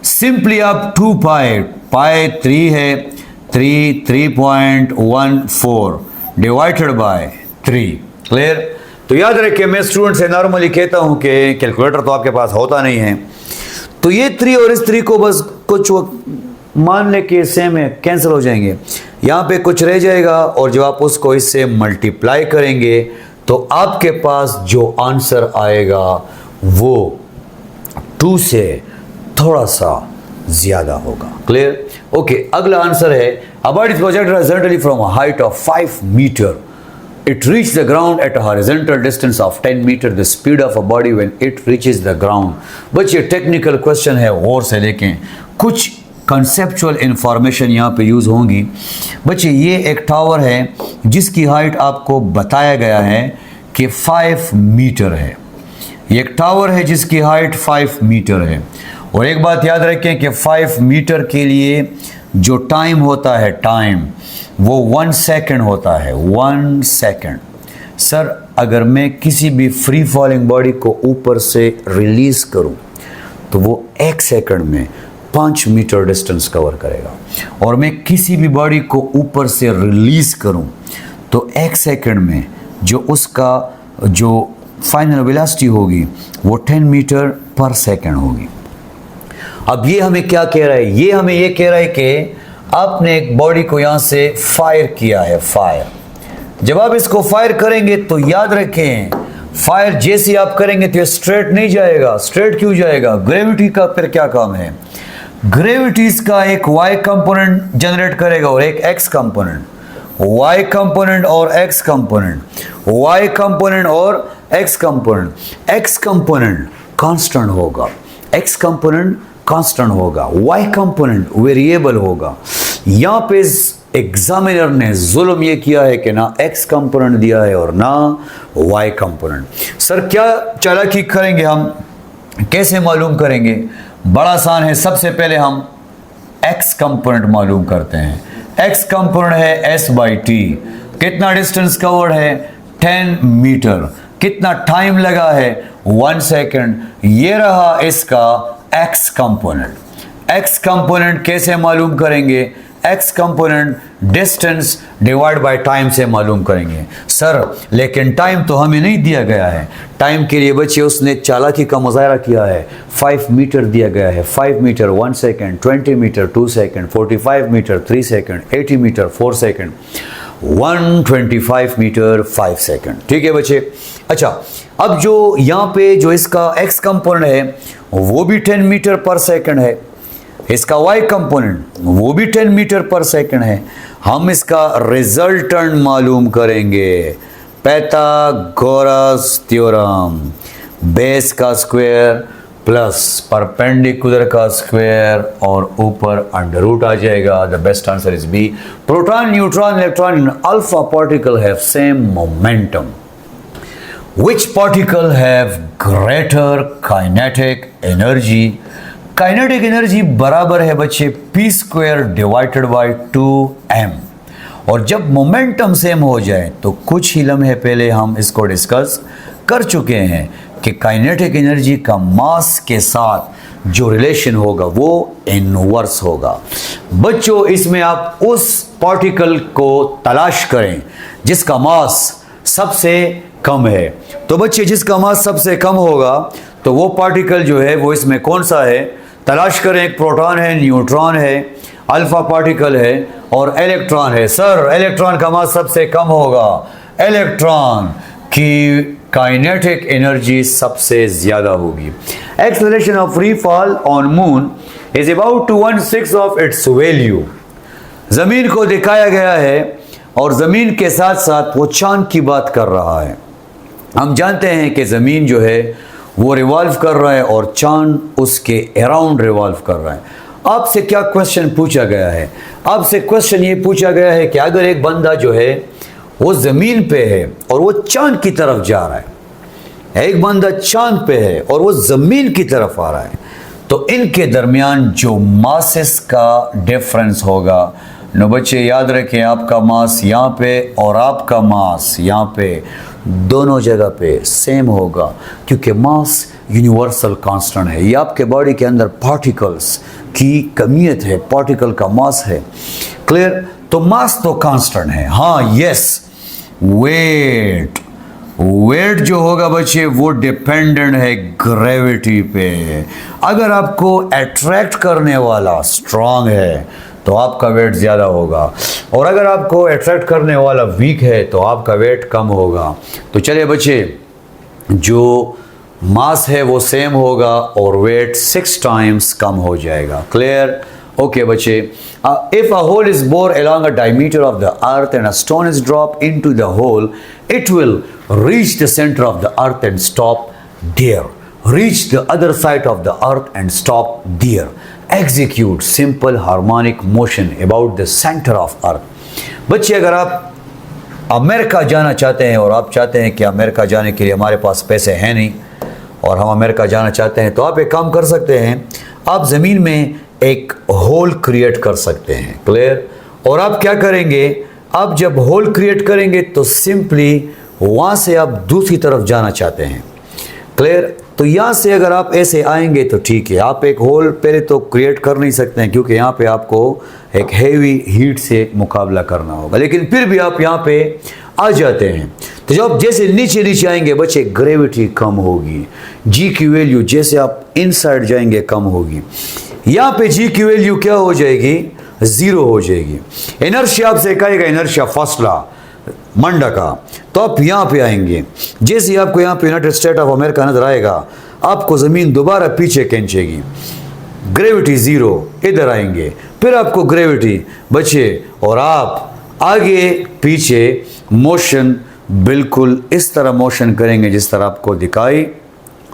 सिंपली आप 2 पाई 3 है 3 3.14 डिवाइडेड बाय 3। क्लियर? तो याद रखिए, मैं स्टूडेंट से नॉर्मली कहता हूं कि कैलकुलेटर तो आपके पास होता नहीं है, तो ये 3 और इस 3 को बस कुछ मान ले कि सेम है, कैंसिल हो जाएंगे, यहाँ पे कुछ रह जाएगा और जब आप उसको इससे मल्टीप्लाई करेंगे तो आपके पास जो आंसर आएगा वो 2 से थोड़ा सा ज्यादा होगा। क्लियर? ओके, अगला आंसर है a body is projected horizontally from a height of 5 meter. It reached the ground at a horizontal distance of 10 meter. The speed of a body when it reaches the ground. बच्चे technical question है, और से देखें, कुछ conceptual information यहाँ पे use होंगी। बच्चे ये एक टावर है जिसकी हाइट आपको बताया गया है कि 5 मीटर है। ये एक टावर है जिसकी हाइट 5 मीटर है, और एक बात याद रखें कि 5 मीटर के लिए जो टाइम होता है, टाइम वो 1 सेकेंड होता है, 1 सेकेंड। सर, अगर मैं किसी भी फ्री फॉलिंग बॉडी को ऊपर से रिलीज करूं तो वो 1 सेकेंड में 5 मीटर डिस्टेंस कवर करेगा, और मैं किसी भी बॉडी को ऊपर से रिलीज करूं तो 1 सेकेंड में जो उसका जो फाइनल वेलोसिटी होगी वो 10 मीटर पर सेकेंड होगी। अब ये हमें क्या कह रहा है? ये हमें ये कह रहा है कि आपने एक बॉडी को यहां से फायर किया है, फायर। जब आप इसको फायर करेंगे तो याद रखें, फायर जैसे आप करेंगे तो ये स्ट्रेट नहीं जाएगा। स्ट्रेट क्यों जाएगा? ग्रेविटी का फिर क्या काम है? ग्रेविटीज का एक वाई कंपोनेंट जनरेट करेगा और एक एक्स कंपोनेंट, वाई कंपोनेंट और एक्स कंपोनेंट, वाई कंपोनेंट और x component. X component constant होगा, एक्स कंपोनेंट कांस्टेंट होगा, वाई कंपोनेंट वेरिएबल होगा। यहां पे एग्जामिनर ने जुल्म ये किया है कि ना एक्स कंपोनेंट दिया है और ना वाई कंपोनेंट। सर, क्या चालाकी करेंगे हम, कैसे मालूम करेंगे? बड़ा आसान है। सबसे पहले हम एक्स कंपोनेंट मालूम करते हैं। एक्स कंपोनेंट है s/t। कितना डिस्टेंस कवर्ड है? 10 मीटर। कितना टाइम लगा है? 1 सेकेंड। ये रहा इसका एक्स कंपोनेंट। एक्स कंपोनेंट कैसे मालूम करेंगे? X component distance divide by time से मालूम करेंगे। सर, लेकिन टाइम तो हमें नहीं दिया गया है। टाइम के लिए बच्चे उसने चालाकी का मुजाहरा किया है। 5 मीटर दिया गया है, 5 metre 1 second, 20 metre 2 second, 45 metre 3 second, 80 metre 4 second, 125 metre 5 second. ठीक है बच्चे? अच्छा, अब जो यहाँ पे जो इसका एक्स कंपोनेंट है वो भी 10 मीटर पर सेकेंड है, इसका वाई कंपोनेंट वो भी 10 मीटर पर सेकेंड है। हम इसका रिजल्टेंट मालूम करेंगे, पाइथागोरस थ्योरम। बेस का स्क्वायर प्लस परपेंडिकुलर का स्क्वायर और ऊपर अंडर रूट आ जाएगा। The best answer is B. Proton, neutron, electron and alpha particle have same momentum. Which particle have greater kinetic energy? Kinetic energy बराबर है बच्चे p² divided by 2m। और जब मोमेंटम सेम हो जाए तो कुछ ही लम्हे पहले हम इसको डिस्कस कर चुके हैं कि काइनेटिक एनर्जी का मास के साथ जो रिलेशन होगा वो इनवर्स होगा। बच्चों, इसमें आप उस पार्टिकल को तलाश करें जिसका मास सबसे कम है। तो बच्चे, जिसका मास सबसे कम होगा तो वो पार्टिकल जो है वो इसमें कौन सा है, तलाश करें। एक प्रोटॉन है, न्यूट्रॉन है, अल्फा पार्टिकल है और इलेक्ट्रॉन है। सर, इलेक्ट्रॉन का मास सबसे कम होगा। इलेक्ट्रॉन की काइनेटिक एनर्जी सबसे ज्यादा होगी। Acceleration of free fall on moon is about 1/6 of its value. जमीन को दिखाया गया है और जमीन के साथ साथ वो चांद की बात कर रहा है। हम जानते हैं कि ज़मीन जो है वो रिवॉल्व कर रहा है और चांद उसके अराउंड रिवॉल्व कर रहा है। आपसे क्या क्वेश्चन पूछा गया है? आपसे क्वेश्चन ये पूछा गया है कि अगर एक बंदा जो है वो ज़मीन पे है और वो चांद की तरफ जा रहा है, एक बंदा चांद पे है और वो ज़मीन की तरफ आ रहा है, तो इनके दरमियान जो मासेस का डिफरेंस होगा। नो बच्चे, याद रखें, आपका मास यहाँ पे और आपका मास यहाँ पे, दोनों जगह पे सेम होगा क्योंकि मास यूनिवर्सल कांस्टेंट है। ये आपके बॉडी के अंदर पार्टिकल्स की कमियत है, पार्टिकल का मास है। क्लियर? तो मास तो कांस्टेंट है। हाँ, यस, वेट, वेट जो होगा बच्चे वो डिपेंडेंट है ग्रेविटी पे। अगर आपको अट्रैक्ट करने वाला स्ट्रांग है तो आपका वेट ज़्यादा होगा, और अगर आपको अट्रैक्ट करने वाला वीक है तो आपका वेट कम होगा। तो चलिए बच्चे, जो मास है वो सेम होगा और वेट 6 टाइम्स कम हो जाएगा। क्लियर? ओके बच्चे, if a hole is bore along a diameter of the earth and a stone is dropped into the hole, it will reach the center of the earth and stop there. Reach the other side of the earth and stop there. Execute simple harmonic motion about the center of earth. बच्चे, अगर आप America जाना चाहते हैं और आप चाहते हैं कि अमेरिका जाने के लिए हमारे पास पैसे हैं नहीं और हम अमेरिका जाना चाहते हैं, तो आप एक काम कर सकते हैं, आप ज़मीन में एक होल क्रिएट कर सकते हैं। क्लियर? और आप क्या करेंगे, आप जब होल क्रिएट करेंगे तो सिंपली वहाँ से आप दूसरी तरफ जाना चाहते हैं। क्लियर? तो यहाँ से अगर आप ऐसे आएंगे तो ठीक है, आप एक होल पहले तो क्रिएट कर नहीं सकते हैं क्योंकि यहाँ पे आपको एक हैवी हीट से मुकाबला करना होगा, लेकिन फिर भी आप यहाँ पे आ जाते हैं। तो जब जैसे नीचे नीचे आएंगे बच्चे, ग्रेविटी कम होगी, जी की वैल्यू जैसे आप इनसाइड जाएंगे कम होगी। यहाँ पे जी की वैल्यू क्या हो जाएगी, 0 हो जाएगी। इनर्शिया आपसे कहेगा, इनर्शिया फासला मंडा का, तो आप यहाँ पे आएंगे, जैसे ही आपको यहाँ पे यूनाइटेड स्टेट ऑफ अमेरिका नजर आएगा, आपको ज़मीन दोबारा पीछे खींचेगी, ग्रेविटी 0, इधर आएंगे, फिर आपको ग्रेविटी बचे और आप आगे पीछे मोशन बिल्कुल इस तरह मोशन करेंगे जिस तरह आपको दिखाई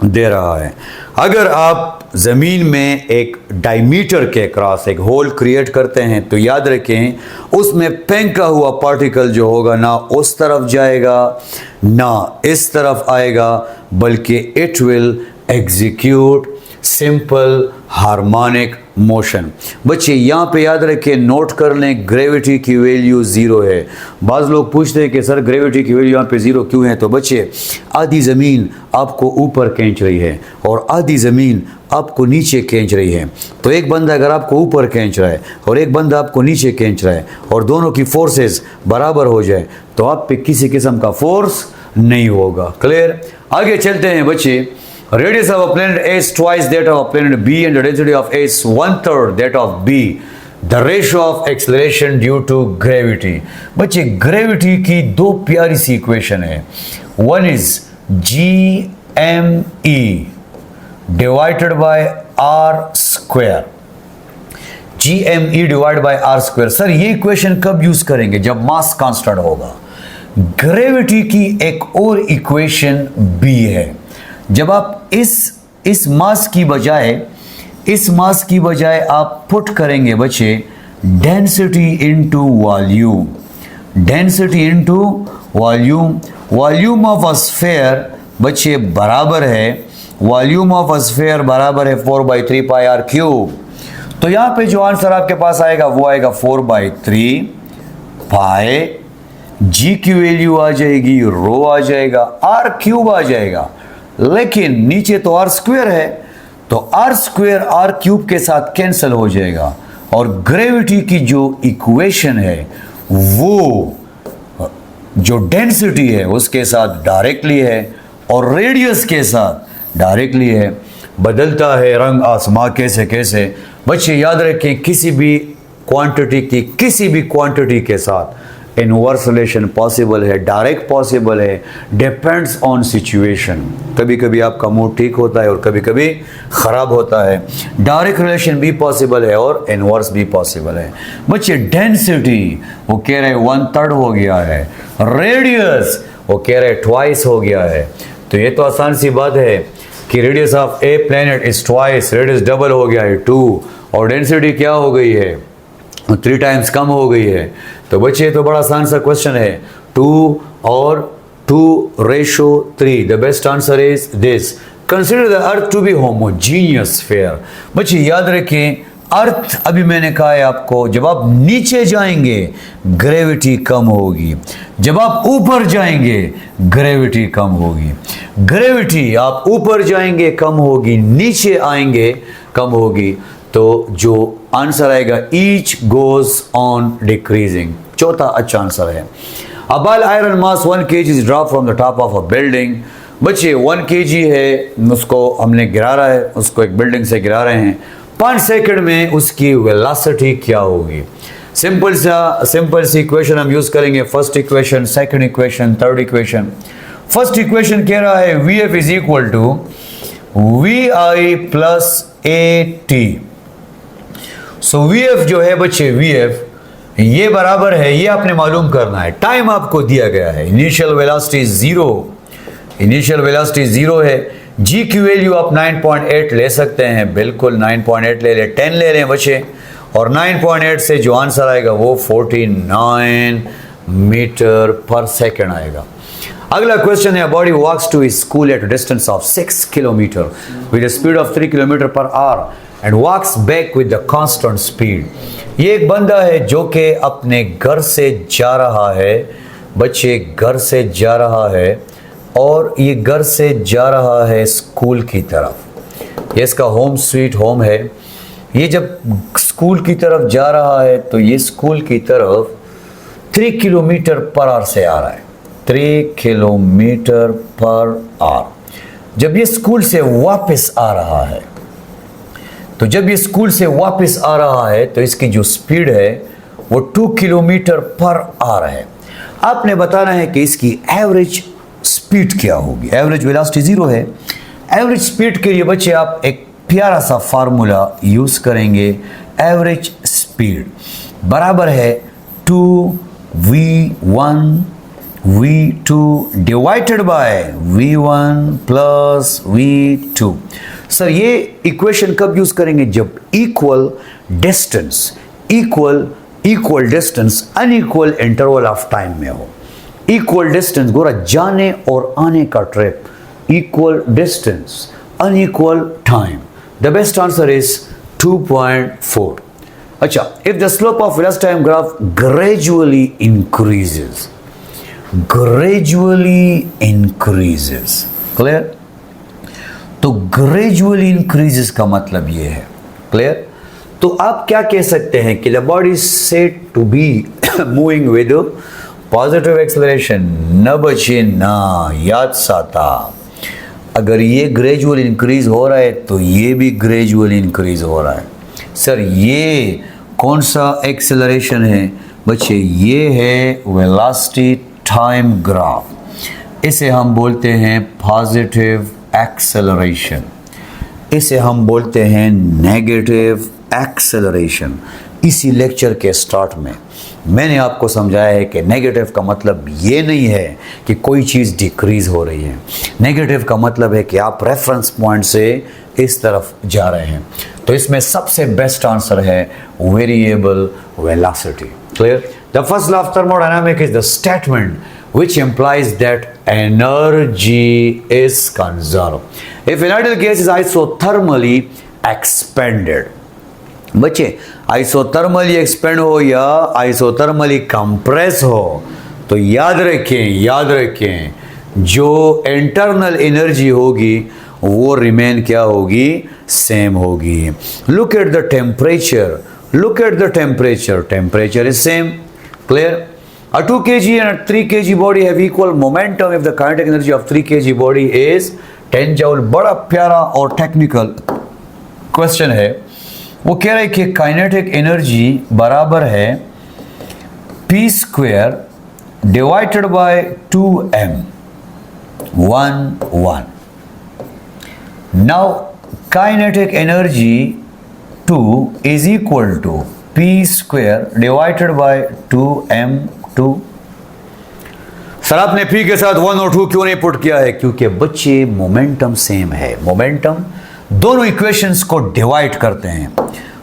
दे रहा है। अगर आप ज़मीन में एक डायमीटर के क्रॉस एक होल क्रिएट करते हैं तो याद रखें उसमें फेंका हुआ पार्टिकल जो होगा ना उस तरफ जाएगा ना इस तरफ आएगा, बल्कि it will execute simple harmonic motion. बच्चे यहाँ पे याद रखें, नोट कर लें, ग्रेविटी की वैल्यू 0 है। बाज़ लोग पूछते हैं कि सर ग्रेविटी की वैल्यू यहाँ पे 0 क्यों है? तो बच्चे, आधी ज़मीन आपको ऊपर खींच रही है और आधी ज़मीन आपको नीचे खींच रही है। तो एक बंदा अगर आपको ऊपर खींच रहा है और एक बंदा आपको नीचे खींच रहा है और दोनों की फोर्सेस बराबर हो जाए तो आप पे किसी किस्म का फोर्स नहीं होगा। क्लियर? आगे चलते हैं बच्चे। Radius of a planet A is twice that of a planet B and the density of A is 1/3 that of B. The ratio of acceleration due to gravity. बच्चे, ग्रेविटी की दो प्यारी सी इक्वेशन है। One is GME divided by R square. GME divided by R square. Sir ये equation कब use करेंगे? जब mass constant होगा। ग्रेविटी की एक और इक्वेशन B है। जब आप इस मास की बजाय आप पुट करेंगे बच्चे density into volume, density into volume, volume of a sphere बच्चे बराबर है, वॉल्यूम ऑफ अ स्फीयर बराबर है 4/3 पाई आर क्यूब। तो यहाँ पे जो आंसर आपके पास आएगा वो आएगा 4/3 पाई, जी की वैल्यू आ जाएगी, रो आ जाएगा, आर क्यूब आ जाएगा, लेकिन नीचे तो आर स्क्वायर है तो आर स्क्वायर आर क्यूब के साथ कैंसिल हो जाएगा और ग्रेविटी की जो इक्वेशन है वो जो डेंसिटी है उसके साथ डायरेक्टली है और रेडियस के साथ डायरेक्टली है। बदलता है रंग आसमां कैसे कैसे। बच्चे याद रखें, किसी भी क्वांटिटी के साथ इनवर्स रिलेशन पॉसिबल है, डायरेक्ट पॉसिबल है, डिपेंड्स ऑन सिचुएशन। कभी कभी आपका मूड ठीक होता है और कभी कभी ख़राब होता है। डायरेक्ट रिलेशन भी पॉसिबल है और इनवर्स भी पॉसिबल है। बच्चे, डेंसिटी वो कह रहे 1/3 हो गया है, रेडियस वो कह रहे ट्वाइस हो गया है। तो ये तो आसान सी बात है कि radius of A planet is twice, radius double हो गया है 2 और डेंसिटी क्या हो गई है 3 टाइम्स कम हो गई है। तो बच्चे तो बड़ा आसान सा क्वेश्चन है, 2 और 2:3। The best answer is this. Consider the earth to be homogeneous sphere. बच्चे याद रखें, अर्थ अभी मैंने कहा है आपको, जब आप नीचे जाएंगे ग्रेविटी कम होगी, जब आप ऊपर जाएंगे ग्रेविटी कम होगी। ग्रेविटी आप ऊपर जाएंगे कम होगी, नीचे आएंगे कम होगी। तो जो आंसर आएगा ईच गोज ऑन डिक्रीजिंग, चौथा अच्छा आंसर है। A ball iron mass 1 kg is dropped from the top of a building. बच्चे 1 kg है, उसको हमने गिरा रहा है, उसको एक बिल्डिंग से गिरा रहे हैं। 5 सेकंड में उसकी वेलोसिटी क्या होगी? सिंपल सी इक्वेशन हम यूज करेंगे। First equation, second equation, third equation. First equation कह रहा है Vf is equal to Vi plus AT। So Vf जो है बच्चे, Vf ये बराबर है, ये आपने मालूम करना है। टाइम आपको दिया गया है, initial velocity zero, initial velocity zero है। G की वैल्यू आप 9.8 ले सकते हैं, बिल्कुल 9.8 ले ले, 10 ले लें बच्चे, और 9.8 से जो आंसर आएगा वो 49 मीटर पर सेकेंड आएगा। अगला क्वेश्चन है, body walks to school at distance of 6 kilometre with speed of 3 kilometre per hour and walks back with the constant speed. ये एक बंदा है जो कि अपने घर से जा रहा है, बच्चे घर से जा रहा है, और ये घर से जा रहा है स्कूल की तरफ। ये इसका होम स्वीट होम है। ये जब स्कूल की तरफ जा रहा है तो ये स्कूल की तरफ 3 किलोमीटर पर आवर से आ रहा है, 3 किलोमीटर पर आवर। जब ये स्कूल से वापस आ रहा है, तो जब ये स्कूल से वापस आ रहा है तो इसकी जो स्पीड है वो 2 किलोमीटर पर आवर है। आपने बताना है कि इसकी एवरेज स्पीड क्या होगी। एवरेज वेलोसिटी जीरो है। एवरेज स्पीड के लिए बच्चे आप एक प्यारा सा फार्मूला यूज करेंगे। एवरेज स्पीड बराबर है 2v1 v2 divided by v1 plus v2। Sir ये इक्वेशन कब यूज करेंगे? जब equal distance unequal interval of time में हो। इक्वल डिस्टेंस गोरा जाने और आने का trip, equal distance unequal time. The best answer is 2.4। अच्छा, if the slope of velocity time graph gradually increases, clear? तो ग्रेजुअली इंक्रीजेस का मतलब ये है, क्लियर? तो आप क्या कह सकते हैं कि the body said to be moving with positive acceleration. न बचे ना, याद साता। अगर ये ग्रेजुअल इंक्रीज हो रहा है तो ये भी ग्रेजुअल इंक्रीज हो रहा है। सर ये कौन सा एक्सेलरेशन है बच्चे? ये है वेलोसिटी टाइम ग्राफ। इसे हम बोलते हैं पॉजिटिव एक्सेलरेशन, इसे हम बोलते हैं नेगेटिव एक्सेलरेशन। इसी लेक्चर के स्टार्ट में मैंने आपको समझाया है कि नेगेटिव का मतलब ये नहीं है कि कोई चीज़ डिक्रीज हो रही है। नेगेटिव का मतलब है कि आप रेफरेंस पॉइंट से इस तरफ जा रहे हैं। तो इसमें सबसे बेस्ट आंसर है variable velocity, clear? The first law of thermodynamics is the statement which implies that energy is conserved if an ideal gas is isothermally expanded। बच्चे आइसोथर्मली एक्सपेंड हो या आइसोथर्मली कंप्रेस हो तो याद रखें जो इंटरनल एनर्जी होगी वो रिमेन क्या होगी? सेम होगी। Look at the temperature, temperature is same, clear? A 2 kg and a 3 kg body have equal momentum if the kinetic energy of 3 kg body is 10 joule। बड़ा प्यारा और टेक्निकल क्वेश्चन है। वो कह रहे कि काइनेटिक एनर्जी बराबर है p² divided by 2m 1 now kinetic energy 2 is equal to p² divided by 2m2। Sir आपने p के साथ 1 और 2 क्यों नहीं पुट किया है? क्योंकि बच्चे मोमेंटम सेम है। मोमेंटम दोनों इक्वेशंस को डिवाइड करते हैं।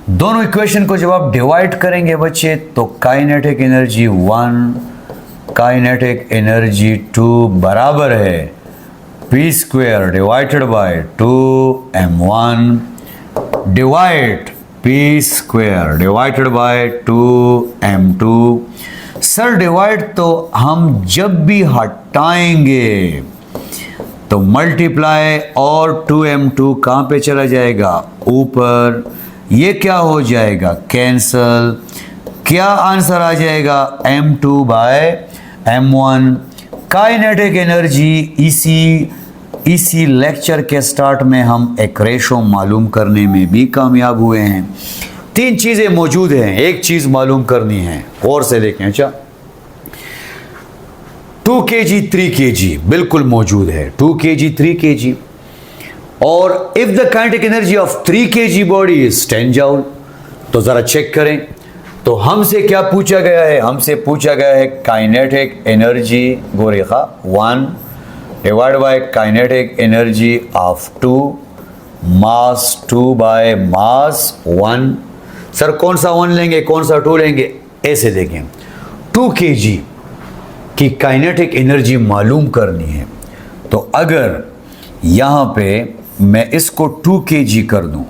दोनों इक्वेशन को जब आप डिवाइड करेंगे बच्चे तो काइनेटिक एनर्जी 1 काइनेटिक एनर्जी 2 बराबर है p² divided bye 2m1 divide p² divided by 2m2। Sir divide तो हम जब भी हटाएंगे तो मल्टीप्लाई और 2m2 कहाँ पे चला जाएगा? ऊपर। ये क्या हो जाएगा? कैंसल। क्या आंसर आ जाएगा? m2 by m1। Kinetic energy, इसी लेक्चर के स्टार्ट में हम एक रेशो मालूम करने में भी कामयाब हुए हैं। 3 चीज़ें मौजूद हैं, एक चीज़ मालूम करनी है और से देखें। अच्छा, 2 kg 3 kg बिल्कुल मौजूद है, 2 kg 3 kg। और if the kinetic energy of 3 kg body is 10 joule, तो ज़रा चेक करें। तो हमसे क्या पूछा गया है? हमसे पूछा गया है काइनेटिक एनर्जी गोरेखा 1 divide by kinetic energy of 2 mass 2 by mass 1। Sir कौन सा 1 लेंगे, कौन सा 2 लेंगे? ऐसे देखें, 2 kg की काइनेटिक एनर्जी मालूम करनी है। तो अगर यहाँ पे मैं इसको 2 kg कर दूँ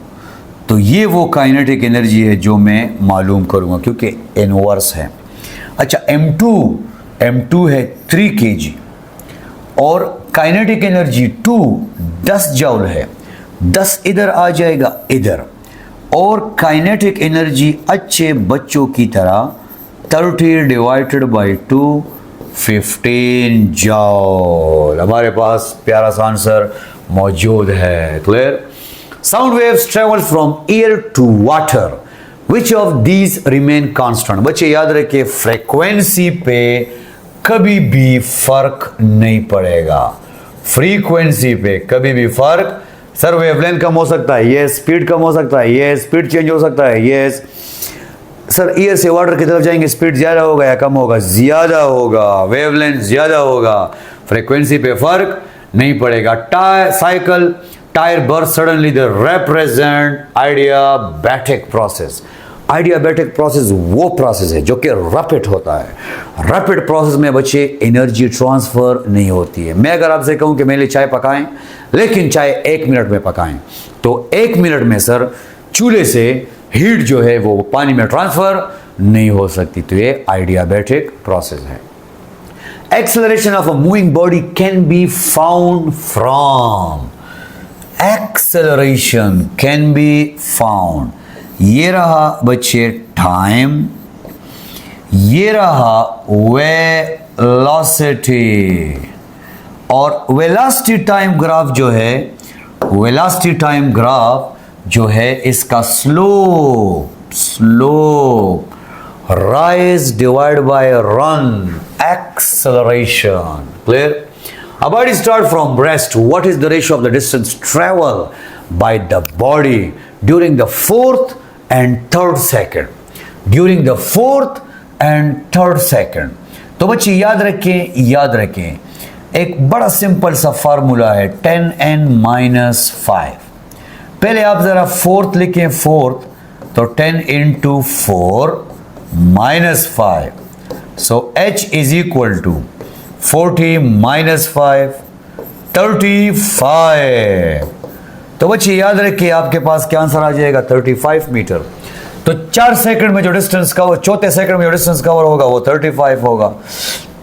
तो ये वो काइनेटिक एनर्जी है जो मैं मालूम करूँगा, क्योंकि इनवर्स है। अच्छा, m2 है 3 kg और काइनेटिक एनर्जी 10 जूल है। 10 इधर आ जाएगा, इधर। और काइनेटिक एनर्जी अच्छे बच्चों की तरह 30 डिवाइडेड बाई 2 15 जूल। हमारे पास प्यारा सा आंसर मौजूद है। Clear? Sound waves travel from air to water, which of these remain constant? बच्चे याद रखिए, फ्रीक्वेंसी पे कभी भी फर्क नहीं पड़ेगा। फ्रीक्वेंसी पे कभी भी फर्क, सर वेवलेंथ कम हो सकता है, ये स्पीड कम हो सकता है, ये स्पीड चेंज हो सकता है, ये सर एयर से वाटर की तरफ जाएंगे स्पीड ज्यादा होगा या कम होगा? ज्यादा होगा, वेवलेंथ ज्यादा होगा। फ्रीक्वेंसी पे फर्क नहीं पड़ेगा। Cycle tyre burst suddenly, they represent adiabatic process. Adiabatic process वो प्रोसेस है जो कि रैपिड होता है। रैपिड प्रोसेस में बच्चे एनर्जी ट्रांसफर नहीं होती है। मैं अगर आपसे कहूं कि मेरे लिए चाय पकाएं, लेकिन चाय 1 मिनट में पकाएं, तो 1 मिनट में सर चूल्हे से हीट जो है वो पानी में ट्रांसफर नहीं हो सकती। तो ये आइडियाबैटिक प्रोसेस है। Acceleration of a moving body can be found from, acceleration can be found, ये रहा बच्चे टाइम, ये रहा वेलोसिटी। और वेलोसिटी टाइम ग्राफ जो है, वेलोसिटी टाइम ग्राफ जो है इसका slope rise divide by run, acceleration. Clear? A body start from rest. What is the ratio of the distance travel by the body during the 4th and 3rd second? During the 4th and 3rd second. तो बच्चे याद रखें एक बड़ा simple सा formula है 10n-5। पहले आप जरा 4th लिखें, 4th तो 10 into 4 minus 5. So h is equal to 40 minus 5, 35। तो बच्चे याद रखिए आपके पास क्या आंसर आ जाएगा? 35 मीटर। तो 4 सेकंड में जो डिस्टेंस कवर, चौथे सेकंड में जो डिस्टेंस कवर होगा वो 35 होगा,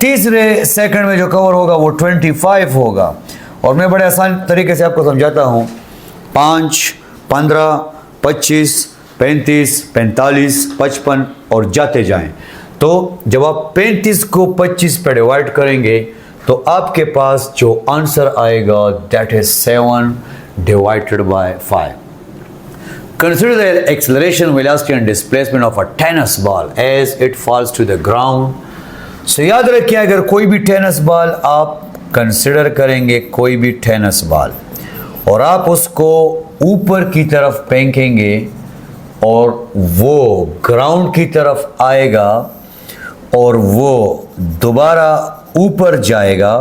तीसरे सेकंड में जो कवर होगा वो 25 होगा। और मैं बड़े आसान तरीके से आपको समझाता हूँ। 5, 15, 25, 35, 45, 55 और जाते जाएं। तो जब आप 35 को 25 पे डिवाइड करेंगे तो आपके पास जो आंसर आएगा that is 7 divided by 5। Consider the acceleration, velocity and displacement of a tennis ball as it falls to the ground. So याद रखिए, अगर कोई भी टेनिस बॉल आप कंसिडर करेंगे, कोई भी टेनिस बॉल, और आप उसको ऊपर की तरफ फेंकेंगे और वो ग्राउंड की तरफ आएगा और वो दोबारा ऊपर जाएगा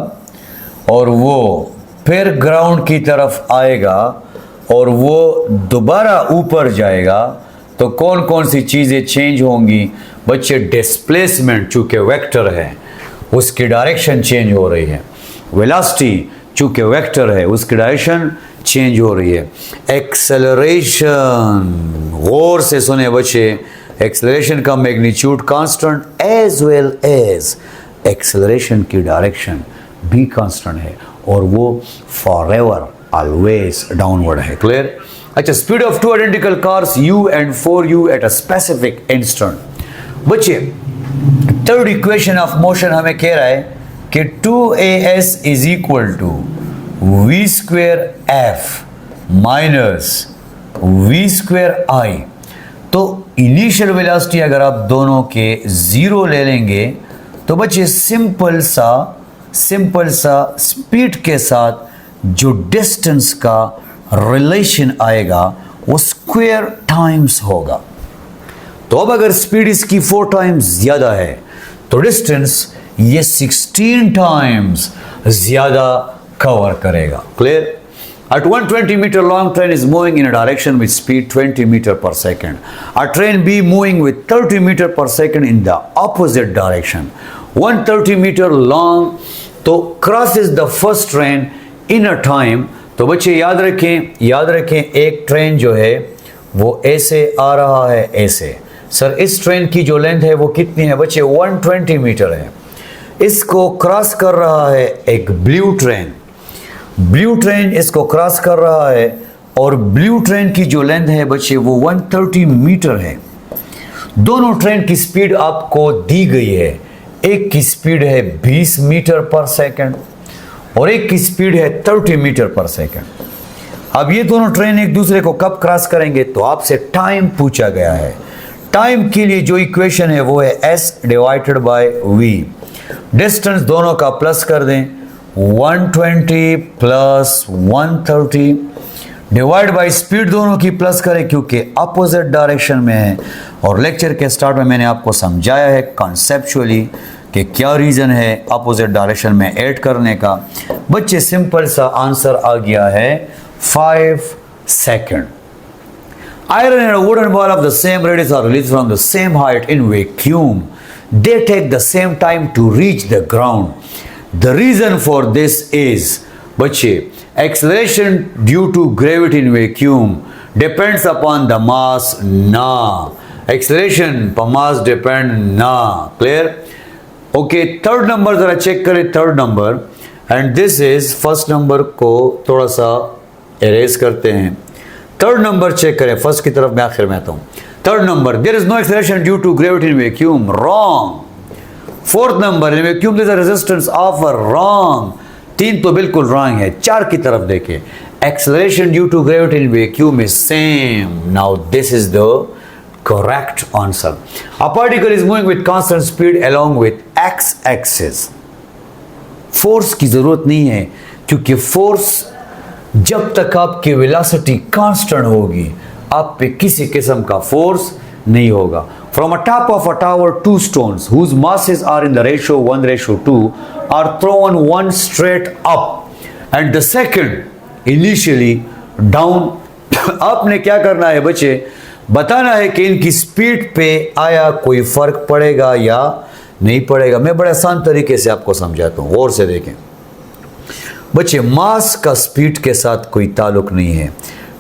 और वो फिर ग्राउंड की तरफ आएगा और वो दोबारा ऊपर जाएगा, तो कौन कौन सी चीज़ें चेंज होंगी? बच्चे डिस्प्लेसमेंट चूँकि वेक्टर है उसकी डायरेक्शन चेंज हो रही है, वेलोसिटी चूँकि वेक्टर है उसकी डायरेक्शन चेंज हो रही है, एक्सेलरेशन, गौर से सुने बच्चे, एक्सेलरेशन का magnitude constant as well as acceleration की डायरेक्शन भी कांस्टेंट है और वो फॉरएवर ऑलवेज डाउनवर्ड है। क्लियर? अच्छा, speed of 2 identical cars u and 4u at a specific instant. बच्चे थर्ड इक्वेशन ऑफ मोशन हमें कह रहा है कि 2as is equal to v square f minus v square i. तो इनिशियल वेलोसिटी अगर आप दोनों के जीरो ले लेंगे तो बच्चे सिंपल सा स्पीड के साथ जो डिस्टेंस का रिलेशन आएगा वो स्क्वायर टाइम्स होगा। तो अब अगर स्पीड इसकी 4 टाइम्स ज्यादा है तो डिस्टेंस ये 16 टाइम्स ज्यादा कवर करेगा। Clear? At 120 meter long train is moving in a direction with speed 20 meter per second. A train B moving with 30 meter per second in the opposite direction. 130 meter long तो crosses the first train in a time। तो बच्चे याद रखें एक train जो है वो ऐसे आ रहा है ऐसे। सर इस ट्रेन की जो लेंथ है वो कितनी है बच्चे? 120 मीटर है। इसको क्रॉस कर रहा है एक ब्लू ट्रेन इसको क्रॉस कर रहा है और ब्लू ट्रेन की जो लेंथ है बच्चे वो 130 मीटर है। दोनों ट्रेन की स्पीड आपको दी गई है। एक की स्पीड है 20 मीटर पर सेकंड और एक की स्पीड है 30 मीटर पर सेकंड। अब ये दोनों ट्रेन एक दूसरे को कब क्रॉस करेंगे तो आपसे टाइम पूछा गया है। टाइम के लिए जो इक्वेशन है वो है s divided by v। Distance दोनों का प्लस कर दें, 120 प्लस 130 डिवाइड बाय स्पीड दोनों की प्लस करें क्योंकि अपोजिट डायरेक्शन में है। और लेक्चर के स्टार्ट में मैंने आपको समझाया है कॉन्सेप्चुअली कि क्या रीज़न है अपोजिट डायरेक्शन में ऐड करने का। बच्चे सिंपल सा आंसर आ गया है 5 second. Iron and a wooden ball of the same radius are released from the same height in vacuum. They take the same time to reach the ground. The reason for this is, बच्चे, acceleration due to gravity in vacuum depends upon the mass ना। acceleration पर mass depend ना। clear? okay, third number जरा check करें। Third number and this is first number को थोड़ा सा erase करते हैं। थर्ड नंबर चेक करें, फर्स्ट की तरफ मैं आखिर में आता हूं। Third number, there is no acceleration due to gravity in vacuum, wrong. Fourth number, in vacuum there is a resistance of, wrong. तीन तो बिल्कुल रॉन्ग है। चार की तरफ देखें, acceleration due to gravity in vacuum is same. Now this is the correct answer. A particle is moving with constant speed along with x axis. Force की जरूरत नहीं है क्योंकि फोर्स जब तक आपकी वेलोसिटी कांस्टेंट होगी आप पे किसी किस्म का फोर्स नहीं होगा। From a top of a tower, two stones whose masses are in the ratio 1:2 are thrown one straight up and the second initially down. आपने क्या करना है बच्चे, बताना है कि इनकी स्पीड पे आया कोई फर्क पड़ेगा या नहीं पड़ेगा। मैं बड़े आसान तरीके से आपको समझाता हूं, गौर से देखें बच्चे। मास का स्पीड के साथ कोई ताल्लुक नहीं है।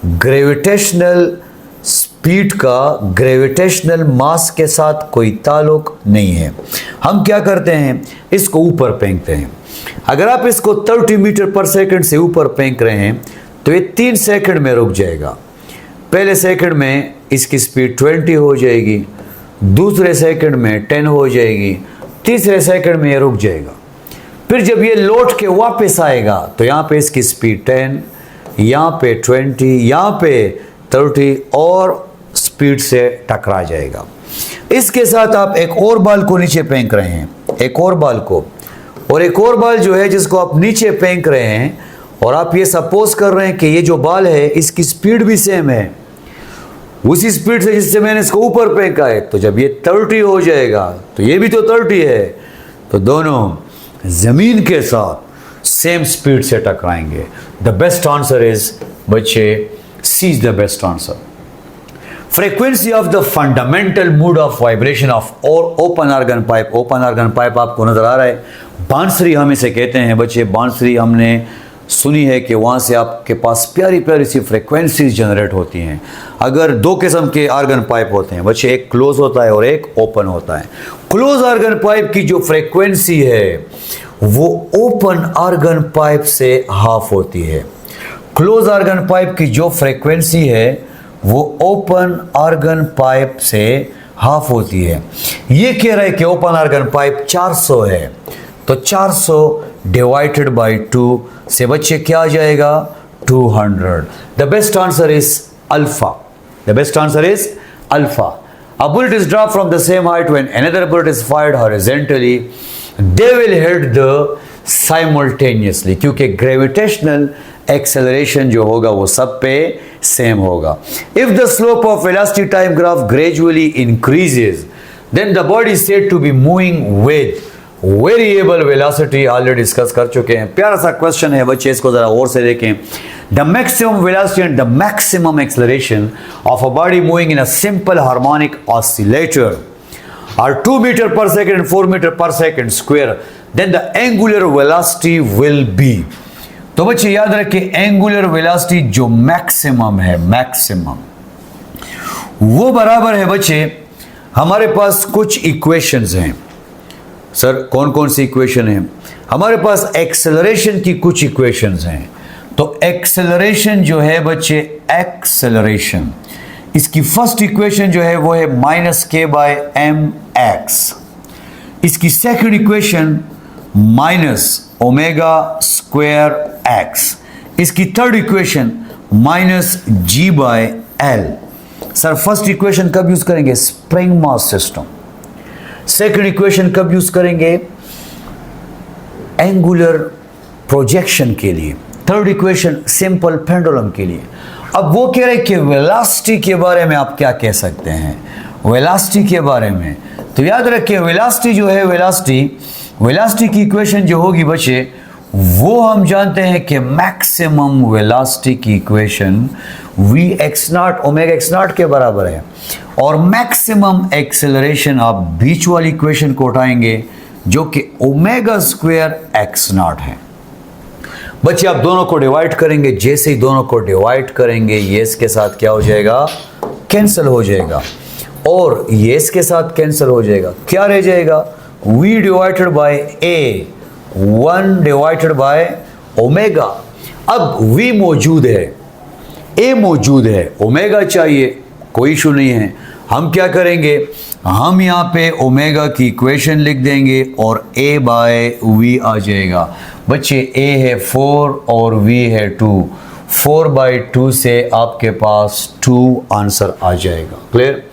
ग्रेविटेशनल स्पीड का ग्रेविटेशनल मास के साथ कोई ताल्लुक नहीं है। हम क्या करते हैं, इसको ऊपर फेंकते हैं। अगर आप इसको 30 मीटर पर सेकंड से ऊपर फेंक रहे हैं तो ये 3 सेकंड में रुक जाएगा। पहले सेकंड में इसकी स्पीड 20 हो जाएगी, दूसरे सेकंड में 10 हो जाएगी, तीसरे सेकंड में ये रुक जाएगा। फिर जब ये लौट के वापस आएगा तो यहाँ पे इसकी स्पीड 10, यहाँ पे 20, यहाँ पे 30 और स्पीड से टकरा जाएगा। इसके साथ आप एक और बाल को नीचे फेंक रहे हैं, एक और बाल को, और एक और बाल जो है जिसको आप नीचे फेंक रहे हैं और आप ये सपोज कर रहे हैं कि ये जो बाल है इसकी स्पीड भी सेम है उसी स्पीड से जिससे मैंने इसको ऊपर फेंका है। तो जब ये 30 हो जाएगा तो ये भी तो 30 है, तो दोनों जमीन के साथ सेम स्पीड से टकराएंगे। द बेस्ट आंसर इज बच्चे C is the best answer. Frequency of the fundamental mode of vibration of और open organ pipe. Open organ pipe आपको नजर आ रहा है, बांसुरी हम इसे कहते हैं बच्चे। बांसुरी हमने सुनी है कि वहाँ से आपके पास प्यारी प्यारी सी फ्रिक्वेंसीज जनरेट होती हैं। अगर 2 किस्म के आर्गन पाइप होते हैं बच्चे, एक क्लोज होता है और एक ओपन होता है। क्लोज आर्गन पाइप की जो फ्रिक्वेंसी है वो ओपन आर्गन पाइप से हाफ होती है। क्लोज आर्गन पाइप की जो फ्रिक्वेंसी है वो ओपन आर्गन पाइप से हाफ होती है। ये कह रहा है कि ओपन आर्गन पाइप 400 है, तो 400 डिवाइडेड बाई 2 से बच्चे क्या आ जाएगा 200। The best answer is alpha. The best answer is alpha. A bullet is dropped from the same height when another bullet is fired horizontally. They will hit the simultaneously, क्योंकि gravitational acceleration जो होगा वो सब पे same होगा। If the slope of velocity time graph gradually increases, then the body is said to be moving with variable velocity. Already discuss कर चुके हैं। प्यारा सा क्वेश्चन है बच्चे, इसको जरा और से देखें। The maximum velocity and the maximum acceleration of a body moving in a simple harmonic oscillator are 2 metre per second and 4 metre per second square, then the angular velocity will be. तो बच्चे याद रखें, angular velocity जो maximum है, maximum वो बराबर है बच्चे, हमारे पास कुछ इक्वेशंस हैं। सर कौन कौन सी इक्वेशन है? हमारे पास एक्सेलरेशन की कुछ इक्वेशंस हैं। तो एक्सेलरेशन जो है बच्चे, एक्सेलरेशन, इसकी फर्स्ट इक्वेशन जो है वो है -k/mx। इसकी सेकंड इक्वेशन -ω²x। इसकी third equation -g/L। Sir first equation कब यूज करेंगे? Spring mass system. Second equation कब यूज करेंगे? एंगुलर प्रोजेक्शन के लिए। थर्ड इक्वेशन सिंपल पेंडुलम के लिए। अब वो कह रहे कि वेलोसिटी के बारे में आप क्या कह सकते हैं? वेलोसिटी के बारे में तो याद रखिए, वेलोसिटी जो है, वेलोसिटी की इक्वेशन जो होगी बच्चे, वो हम जानते हैं कि मैक्सिमम वेलोसिटी की इक्वेशन Vx0 ω/x0 के बराबर है, और मैक्सिमम एक्सेलरेशन आप बीच वाली इक्वेशन को उठाएंगे जो कि ω²x0 है। बच्चे आप दोनों को डिवाइड करेंगे, जैसे ही दोनों को डिवाइड करेंगे ये इसके साथ क्या हो जाएगा? कैंसिल हो जाएगा, और ये इसके साथ कैंसिल हो जाएगा। क्या रह जाएगा? V divided by A, 1 divided by omega. अब V मौजूद है, A मौजूद है, ओमेगा चाहिए, कोई इशू नहीं है। हम क्या करेंगे? हम यहाँ पे ओमेगा की इक्वेशन लिख देंगे और A/V आ जाएगा। बच्चे A है 4 और V है 2, 4/2 से आपके पास 2 आंसर आ जाएगा। Clear?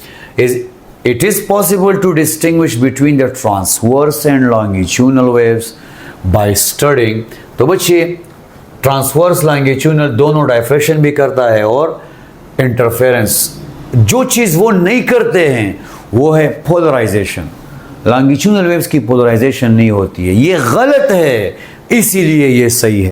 It is possible to distinguish between the transverse and longitudinal waves by studying। तो बच्चे ट्रांसवर्स लॉन्गिट्यूडनल दोनों डायफ्रेक्शन भी करता है और इंटरफेरेंस। जो चीज़ वो नहीं करते हैं वो है पोलराइजेशन। लॉन्गिट्यूडनल वेव्स की पोलराइजेशन नहीं होती है, ये गलत है, इसीलिए ये सही है।